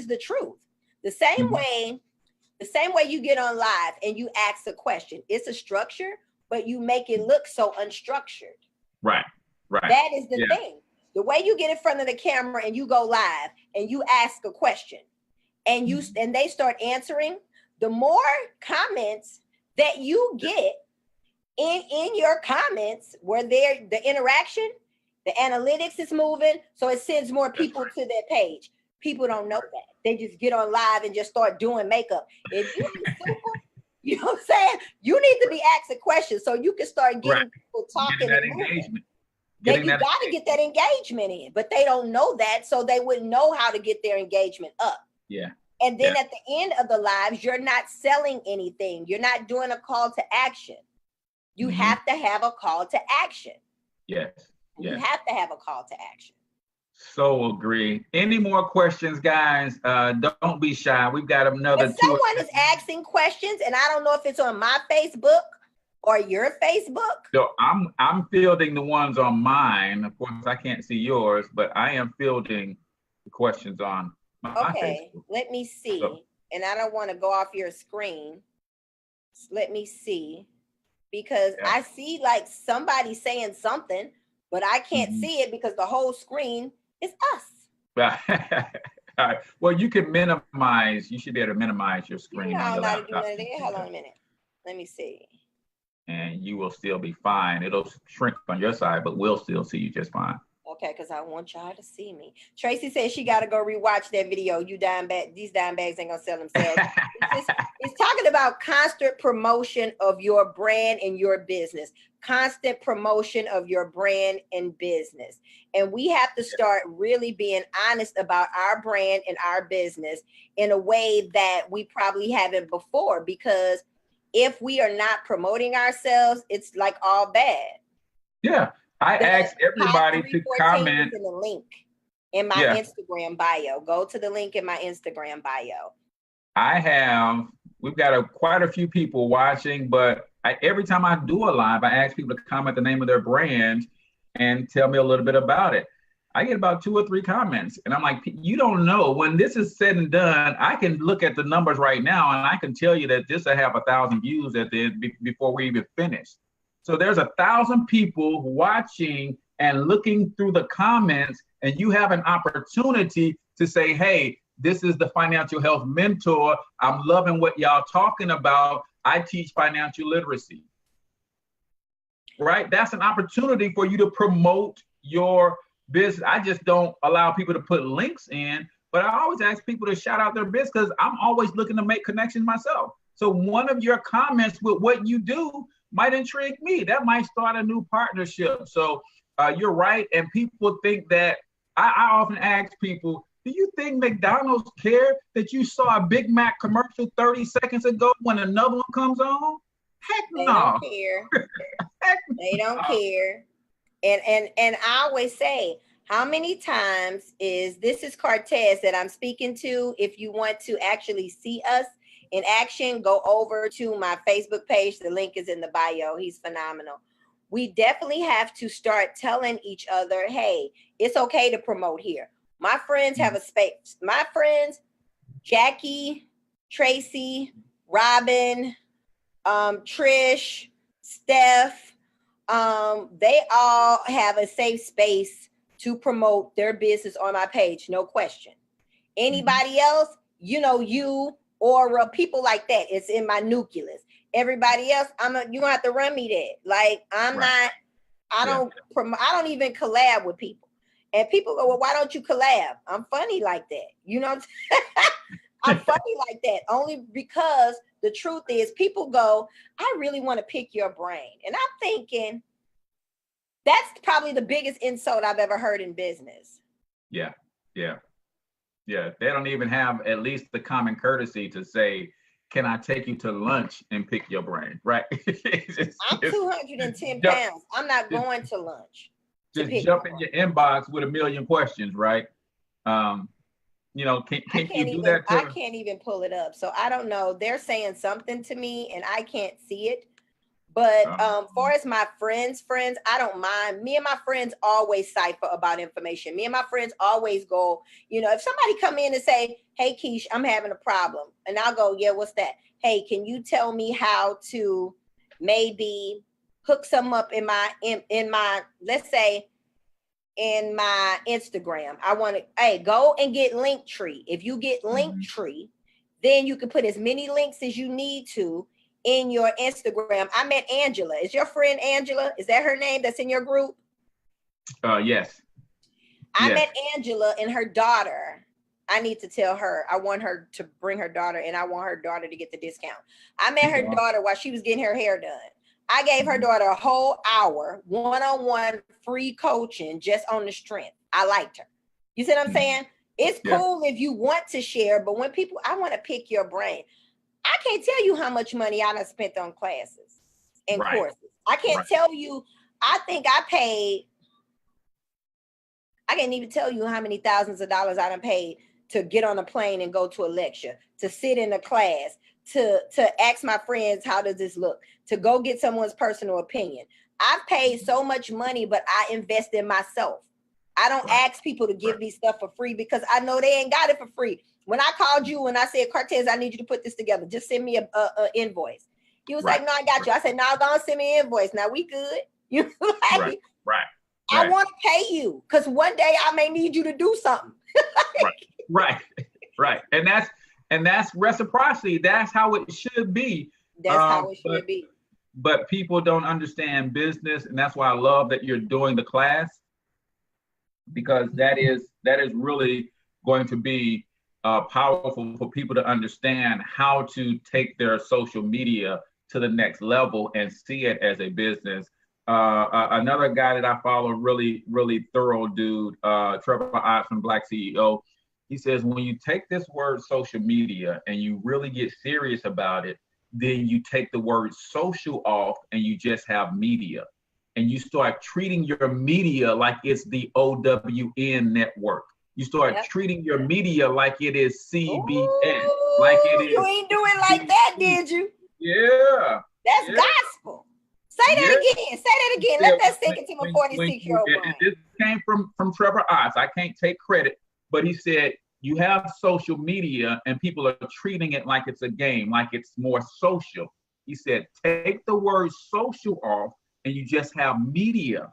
Speaker 1: the truth. The same way. The same way you get on live and you ask a question, it's a structure, but you make it look so unstructured. Right.
Speaker 2: That is the thing. The way you get in front of the camera and you go live and you ask a question and and they start answering, the more comments that you get in your comments where the interaction, the analytics is moving, so it sends more people to their page. People don't know that. They just get on live and just start doing makeup. If you super, you know what I'm saying? You need to be asking questions so you can start getting people talking.
Speaker 1: Getting that engagement.
Speaker 2: You got to get that engagement in, but they don't know that, so they wouldn't know how to get their engagement up.
Speaker 1: Yeah.
Speaker 2: And then at the end of the lives, you're not selling anything. You're not doing a call to action. You have to have a call to action.
Speaker 1: Yes.
Speaker 2: You have to have a call to action.
Speaker 1: So agree. Any more questions, guys? Don't be shy. We've got another
Speaker 2: if someone is asking questions, and I don't know if it's on my Facebook or your Facebook.
Speaker 1: So I'm fielding the ones on mine. Of course, I can't see yours, but I am fielding the questions on my Facebook.
Speaker 2: Let me see. And I don't want to go off your screen. Let me see. because I see like somebody saying something, but I can't see it because the whole screen is us.
Speaker 1: All right. Well, you can minimize. You should be able to minimize your screen on your laptop.
Speaker 2: Hold on a minute. Let me see.
Speaker 1: And you will still be fine. It'll shrink on your side, but we'll still see you just fine.
Speaker 2: Okay, because I want y'all to see me. Tracy says she got to go rewatch that video. These dime bags ain't gonna sell themselves. It's talking about constant promotion of your brand and your business. Constant promotion of your brand and business. And we have to start really being honest about our brand and our business in a way that we probably haven't before. Because if we are not promoting ourselves, it's like all bad.
Speaker 1: Yeah. I asked everybody to comment.
Speaker 2: In the link in my Instagram bio. Go to the link in my Instagram bio. We've got quite a few people watching, but every time I do a live, I ask people to comment the name of their brand and tell me a little bit about it. I get about 2 or 3 comments, and I'm like, you don't know. When this is said and done, I can look at the numbers right now, and I can tell you that this will have 1,000 views at the end before we even finish. So there's 1,000 people watching and looking through the comments, and you have an opportunity to say, hey, this is the financial health mentor. I'm loving what y'all talking about. I teach financial literacy. Right? That's an opportunity for you to promote your business. I just don't allow people to put links in, but I always ask people to shout out their business because I'm always looking to make connections myself. So one of your comments with what you do might intrigue me. That might start a new partnership. So you're right. And people think that, I often ask people, do you think McDonald's care that you saw a Big Mac commercial 30 seconds ago when another one comes on? Heck no. They don't care. They don't care. And I always say, how many times this is Cortez that I'm speaking to. If you want to actually see us in action, go over to my Facebook page. The link is in the bio. He's phenomenal. We definitely have to start telling each other, hey, it's okay to promote here. My friends have a space. My friends, Jackie, Tracy, Robin, Trish, Steph, they all have a safe space to promote their business on my page, no question. Anybody else, you or people like that, it's in my nucleus. Everybody else, you're gonna have to run me that. Like I don't even collab with people. And people go, well, why don't you collab? I'm funny like that. I'm funny like that only because the truth is people go, I really want to pick your brain. And I'm thinking, that's probably the biggest insult I've ever heard in business.
Speaker 1: Yeah. They don't even have at least the common courtesy to say, can I take you to lunch and pick your brain? Right.
Speaker 2: I'm 210 pounds. I'm not going to lunch.
Speaker 1: Just jump in your inbox with a million questions, right? Can you do that?
Speaker 2: I can't even pull it up. So I don't know. They're saying something to me and I can't see it. But far as my friends, I don't mind. Me and my friends always cipher about information. Me and my friends always go, if somebody come in and say, hey, Keish, I'm having a problem. And I'll go, yeah, what's that? Hey, can you tell me how to maybe hook some up in my, let's say, in my Instagram. I want to, go and get Linktree. If you get Linktree, then you can put as many links as you need to in your Instagram. I met Angela. Is your friend Angela? Is that her name that's in your group?
Speaker 1: Yes.
Speaker 2: I met Angela and her daughter. I need to tell her. I want her to bring her daughter and I want her daughter to get the discount. I met her daughter while she was getting her hair done. I gave her daughter a whole hour, one-on-one free coaching just on the strength. I liked her. You see what I'm saying? It's cool if you want to share, but when people, I want to pick your brain. I can't tell you how much money I done spent on classes and courses. I can't tell you, I think I can't even tell you how many thousands of dollars I done paid to get on a plane and go to a lecture, to sit in a class, to ask my friends, how does this look? To go get someone's personal opinion. I've paid so much money, but I invest in myself. I don't ask people to give me stuff for free because I know they ain't got it for free. When I called you and I said, Cortez, I need you to put this together, just send me a invoice. He was like, no, I got you. I said, no, go and send me an invoice. Now we good. You like,
Speaker 1: right.
Speaker 2: I want to pay you because one day I may need you to do something.
Speaker 1: Right. And that's reciprocity. That's how it should be.
Speaker 2: That's how it should be.
Speaker 1: But people don't understand business, and that's why I love that you're doing the class, because that is really going to be powerful for people to understand how to take their social media to the next level and see it as a business. Another guy that I follow, really thorough dude, Trevor Ott from Black CEO. He says, when you take this word social media and you really get serious about it, then you take the word social off and you just have media. And you start treating your media like it's the OWN network. You start treating your media like it is CBS.
Speaker 2: Ooh,
Speaker 1: like it is.
Speaker 2: You ain't do it like that, did you?
Speaker 1: Yeah.
Speaker 2: That's gospel. Say that again. Let that sink into my 46-year-old brain.
Speaker 1: This came from Trevor Ott. I can't take credit, but he said, you have social media and people are treating it like it's a game, like it's more social. He said, take the word social off and you just have media.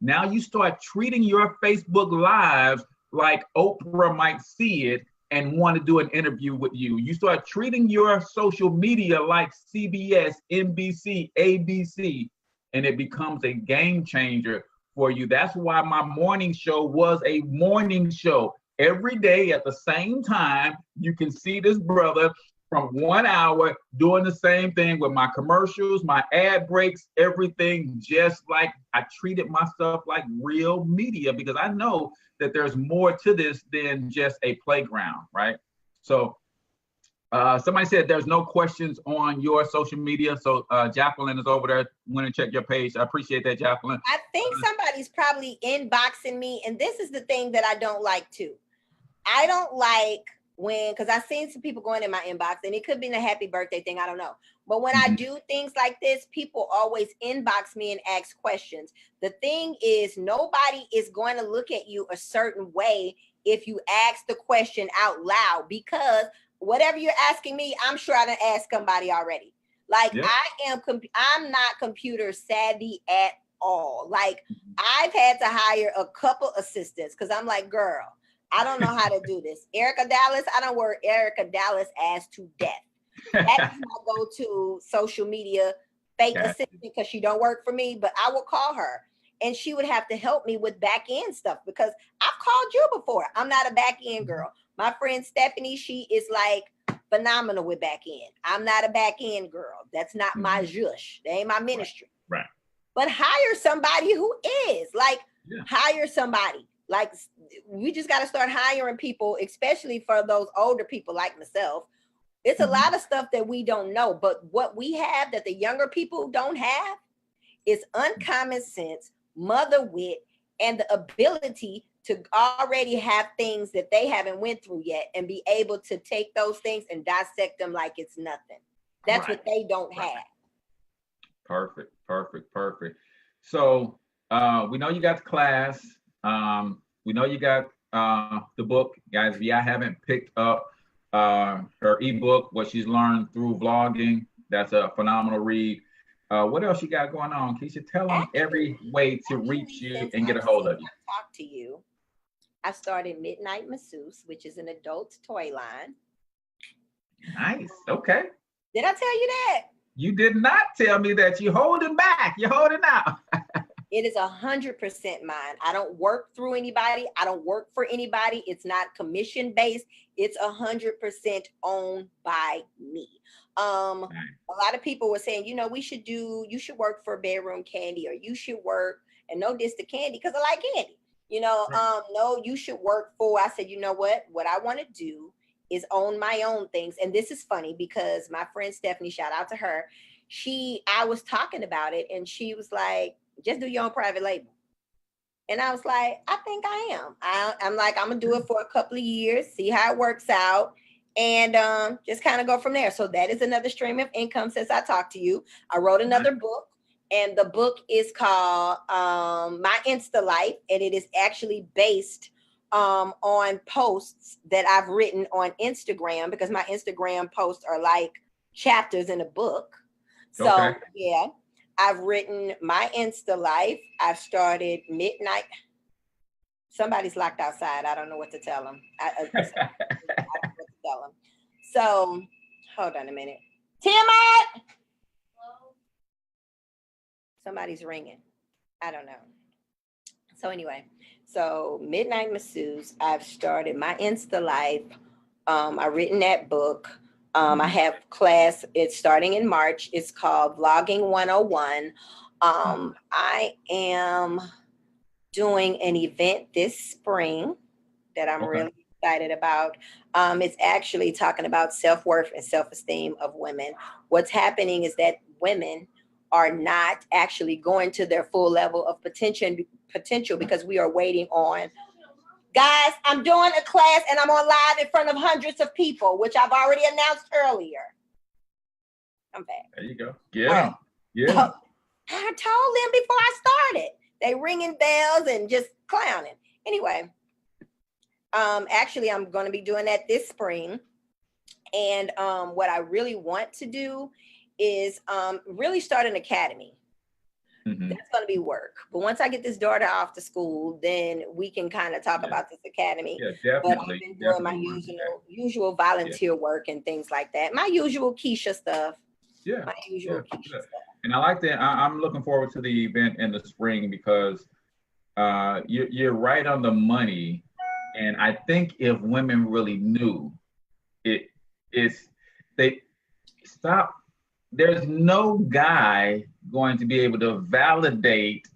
Speaker 1: Now you start treating your Facebook Lives like Oprah might see it and want to do an interview with you. You start treating your social media like CBS, NBC, ABC, and it becomes a game changer for you. That's why my morning show was a morning show. Every day at the same time, you can see this brother from 1 hour doing the same thing with my commercials, my ad breaks, everything, just like I treated myself like real media, because I know that there's more to this than just a playground, right? So somebody said there's no questions on your social media. So Jacqueline is over there. Want to check your page. I appreciate that, Jacqueline.
Speaker 2: I think somebody's probably inboxing me. And this is the thing that I don't like too. I don't like because I've seen some people going in my inbox, and it could be a happy birthday thing, I don't know. But when I do things like this, people always inbox me and ask questions. The thing is, nobody is going to look at you a certain way if you ask the question out loud, because whatever you're asking me, I'm sure I done asked somebody already. Like, I'm not computer savvy at all. Like, I've had to hire a couple assistants because I'm like, girl, I don't know how to do this. Erica Dallas, I don't work Erica Dallas ass to death. That's my go-to social media fake assistant because she don't work for me, but I would call her and she would have to help me with back end stuff because I've called you before. I'm not a back end girl. My friend Stephanie, she is like phenomenal with back end. I'm not a back end girl. That's not my zhush. That ain't my ministry.
Speaker 1: Right.
Speaker 2: But hire somebody who is. Like, hire somebody. Like, we just got to start hiring people, especially for those older people like myself. It's a lot of stuff that we don't know, but what we have that the younger people don't have is uncommon sense, mother wit, and the ability to already have things that they haven't went through yet and be able to take those things and dissect them like it's nothing. That's what they don't have.
Speaker 1: Perfect. So we know you got the class. We know you got the book, guys. If y'all haven't picked up her ebook, what she's learned through vlogging, that's a phenomenal read. What else you got going on, Keisha? Tell them every way to reach you and get a hold of you.
Speaker 2: Talk to you. I started Midnight Masseuse, which is an adult toy line.
Speaker 1: Nice. Okay.
Speaker 2: Did I tell you that?
Speaker 1: You did not tell me that. You're holding back. You're holding out.
Speaker 2: It is 100% mine. I don't work through anybody. I don't work for anybody. It's not commission based. It's 100% owned by me. A lot of people were saying, you should work for Bedroom Candy, or you should work, and no diss to Candy because I like candy. No, you should work for. I said, you know what I want to do is own my own things. And this is funny because my friend Stephanie, shout out to her. I was talking about it and she was like, just do your own private label. And I was like, I think I am. I'm like, I'm going to do it for a couple of years, see how it works out, and just kind of go from there. So that is another stream of income since I talked to you. I wrote another book, and the book is called My Insta Life, and it is actually based on posts that I've written on Instagram, because my Instagram posts are like chapters in a book. So
Speaker 1: Okay.
Speaker 2: yeah, I've written my Insta life. I've started midnight. Somebody's locked outside. I don't know what to tell them. I don't know what to tell them. So hold on a minute. Tiamat! Somebody's ringing. I don't know. So anyway, so Midnight Masseuse, I've started my Insta life. I've written that book. I have class, it's starting in March. It's called Vlogging 101. I am doing an event this spring that I'm really excited about. It's actually talking about self-worth and self-esteem of women. What's happening is that women are not actually going to their full level of potential because we are waiting on. Guys, I'm doing a class and I'm on live in front of hundreds of people, which I've already announced earlier. I'm back.
Speaker 1: There you go. Yeah. Yeah.
Speaker 2: I told them before I started. They ringing bells and just clowning. Anyway, actually, I'm going to be doing that this spring. And what I really want to do is really start an academy. That's going to be work. But once I get this daughter off to school, then we can kind of talk about this academy.
Speaker 1: Yeah, definitely.
Speaker 2: But I've been doing my usual volunteer work and things like that. My usual Keisha stuff.
Speaker 1: Yeah.
Speaker 2: My usual Keisha stuff.
Speaker 1: And I like that. I'm looking forward to the event in the spring because you're right on the money. And I think if women really knew they stop. There's no guy going to be able to validate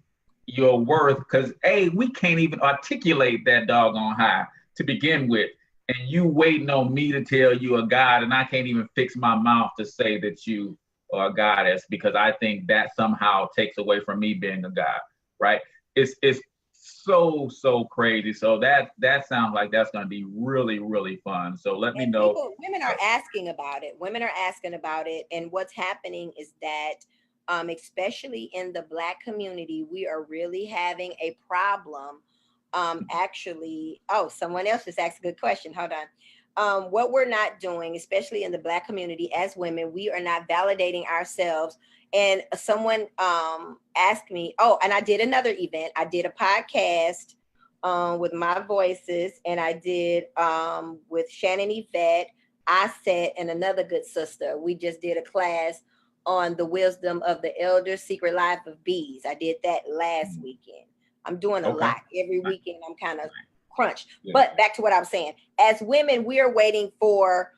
Speaker 1: your worth because we can't even articulate that doggone high to begin with. And you waiting on me to tell you a God, and I can't even fix my mouth to say that you are a goddess because I think that somehow takes away from me being a god, right? It's so crazy. So that sounds like that's going to be really, really fun. So let me know.
Speaker 2: Women are asking about it. Women are asking about it. And what's happening is that, especially in the Black community, we are really having a problem. Someone else just asked a good question. Hold on. What we're not doing, especially in the Black community as women, we are not validating ourselves. And someone asked me, and I did another event. I did a podcast with my voices, and I did with Shannon Yvette, Iset, and another good sister. We just did a class on the wisdom of the elder secret life of bees. I did that last weekend. I'm doing a lot. Every weekend I'm kind of crunched. Yeah. But back to what I was saying. As women, we are waiting for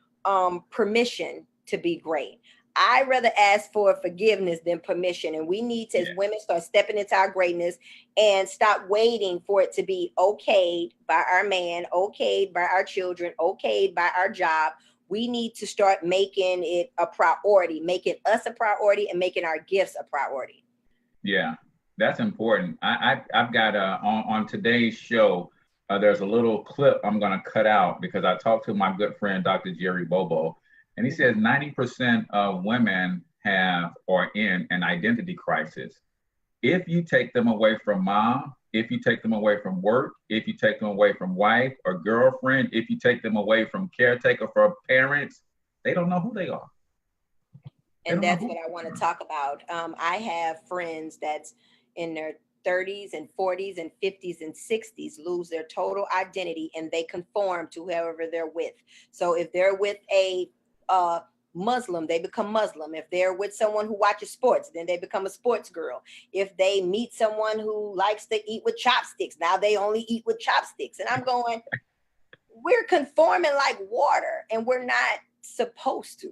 Speaker 2: permission to be great. I'd rather ask for forgiveness than permission. And we need to, as women, start stepping into our greatness and stop waiting for it to be okayed by our man, okayed by our children, okayed by our job. We need to start making it a priority, making us a priority and making our gifts a priority.
Speaker 1: Yeah, that's important. I've got on today's show, there's a little clip I'm going to cut out because I talked to my good friend, Dr. Jerry Bobo. And he says 90% of women are in an identity crisis. If you take them away from mom, if you take them away from work, if you take them away from wife or girlfriend, if you take them away from caretaker for parents, they don't know who they are.
Speaker 2: And that's what I want to talk about. I have friends that's in their 30s and 40s and 50s and 60s lose their total identity and they conform to whoever they're with. So if they're with a Muslim, they become Muslim. If they're with someone who watches sports, then they become a sports girl. If they meet someone who likes to eat with chopsticks, now they only eat with chopsticks. And I'm going, we're conforming like water and we're not supposed to.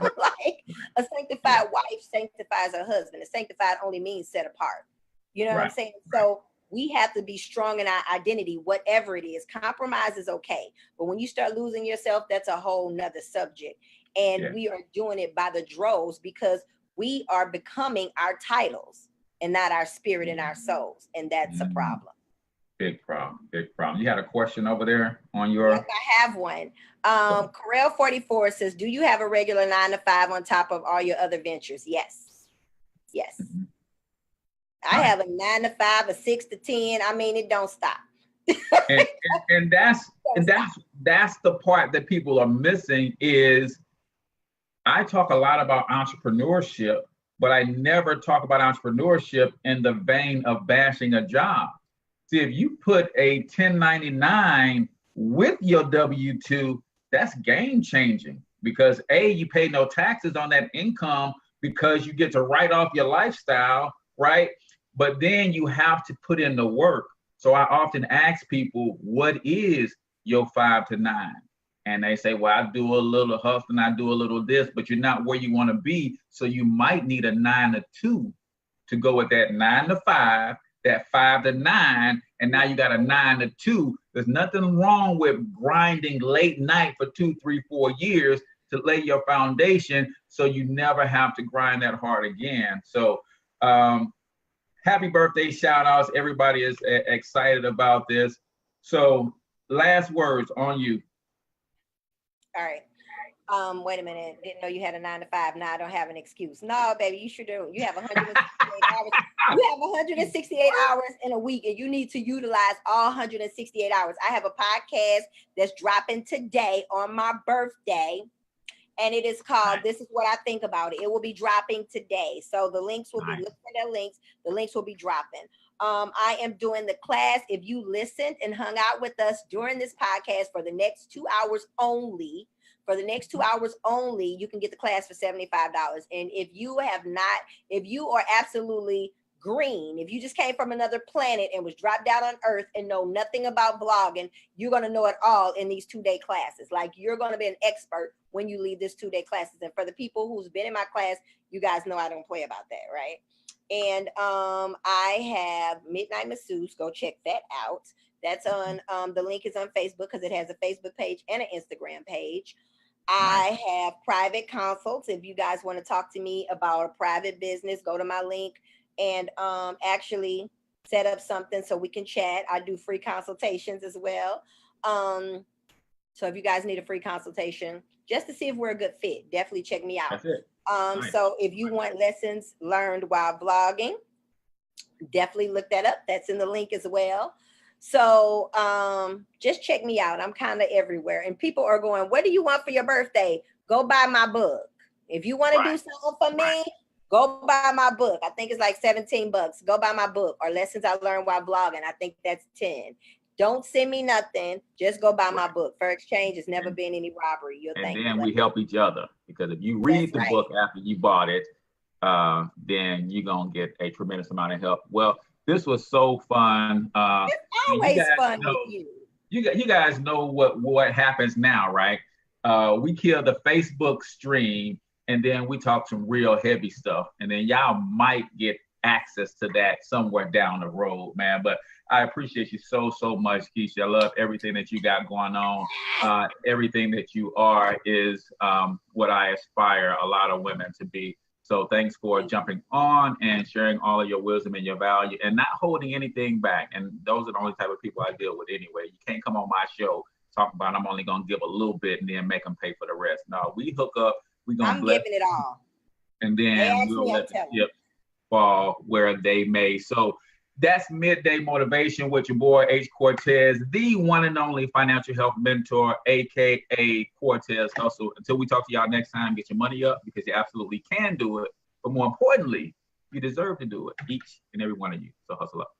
Speaker 2: Like a sanctified wife sanctifies her husband. A sanctified only means set apart. You know what I'm saying? So we have to be strong in our identity, whatever it is. Compromise is okay. But when you start losing yourself, that's a whole nother subject. And we are doing it by the droves because we are becoming our titles and not our spirit and our souls. And that's a problem.
Speaker 1: Big problem. Big problem. You had a question over there on your...
Speaker 2: Yes, I have one. Corel44 says, do you have a regular 9 to 5 on top of all your other ventures? Yes. Yes. I have a 9 to 5, a 6 to 10. I mean, it don't stop.
Speaker 1: and that's the part that people are missing is I talk a lot about entrepreneurship, but I never talk about entrepreneurship in the vein of bashing a job. See, if you put a 1099 with your W-2, that's game changing because A, you pay no taxes on that income because you get to write off your lifestyle, right? But then you have to put in the work. So I often ask people, what is your 5 to 9? And they say, well, I do a little hustle and I do a little this, but you're not where you want to be. So you might need a 9 to 2 to go with that 9 to 5, that 5 to 9, and now you got a 9 to 2. There's nothing wrong with grinding late night for 2, 3, 4 years to lay your foundation so you never have to grind that hard again. So happy birthday shout outs. Everybody is excited about this. So last words on you.
Speaker 2: All right. Wait a minute. Didn't know you had a 9 to 5. Now I don't have an excuse. No, baby, you sure do. You have 168 hours. You have 168 hours in a week, and you need to utilize all 168 hours. I have a podcast that's dropping today on my birthday, and it is called This Is What I Think About It. It will be dropping today. So the links will be, look for their links. The links will be dropping. I am doing the class. If you listened and hung out with us during this podcast for the next 2 hours only, you can get the class for $75. And if you have not, if you are absolutely green, if you just came from another planet and was dropped down on earth and know nothing about blogging, you're going to know it all in these 2-day classes. Like, you're going to be an expert when you leave this 2-day classes. And for the people who's been in my class, you guys know I don't play about that, right? And I have Midnight Masseuse. Go check that out. That's on, the link is on Facebook because it has a Facebook page and an Instagram page. I have private consults. If you guys want to talk to me about a private business, go to my link and actually set up something so we can chat. I do free consultations as well. So if you guys need a free consultation, just to see if we're a good fit, definitely check me out.
Speaker 1: That's it.
Speaker 2: So if you want lessons learned while blogging, definitely look that up. That's in the link as well. So just check me out. I'm kind of everywhere. And people are going, what do you want for your birthday? Go buy my book. If you want to do something for me, go buy my book. I think it's like $17. Go buy my book, or Lessons I Learned While Blogging. I think that's 10. Don't send me nothing. Just go buy my book. For exchange, it's never been any robbery.
Speaker 1: And then we help each other, because if you read the book after you bought it, then you're going to get a tremendous amount of help. Well, this was so fun.
Speaker 2: It's always fun with you.
Speaker 1: You guys know what happens now, right? We kill the Facebook stream, and then we talk some real heavy stuff. And then y'all might get access to that somewhere down the road, man. But I appreciate you so much, Kesha. I love everything that you got going on. Everything that you are is what I aspire a lot of women to be. So thanks for jumping on and sharing all of your wisdom and your value and not holding anything back. And those are the only type of people I deal with anyway. You can't come on my show talking about I'm only going to give a little bit and then make them pay for the rest. No, we hook up. We're going to bless.
Speaker 2: I'm giving it all.
Speaker 1: And then we'll let the chips fall where they may. So that's Midday Motivation with your boy, H. Cortez, the one and only financial health mentor, AKA Cortez Hustle. Until we talk to y'all next time, get your money up, because you absolutely can do it. But more importantly, you deserve to do it, each and every one of you. So hustle up.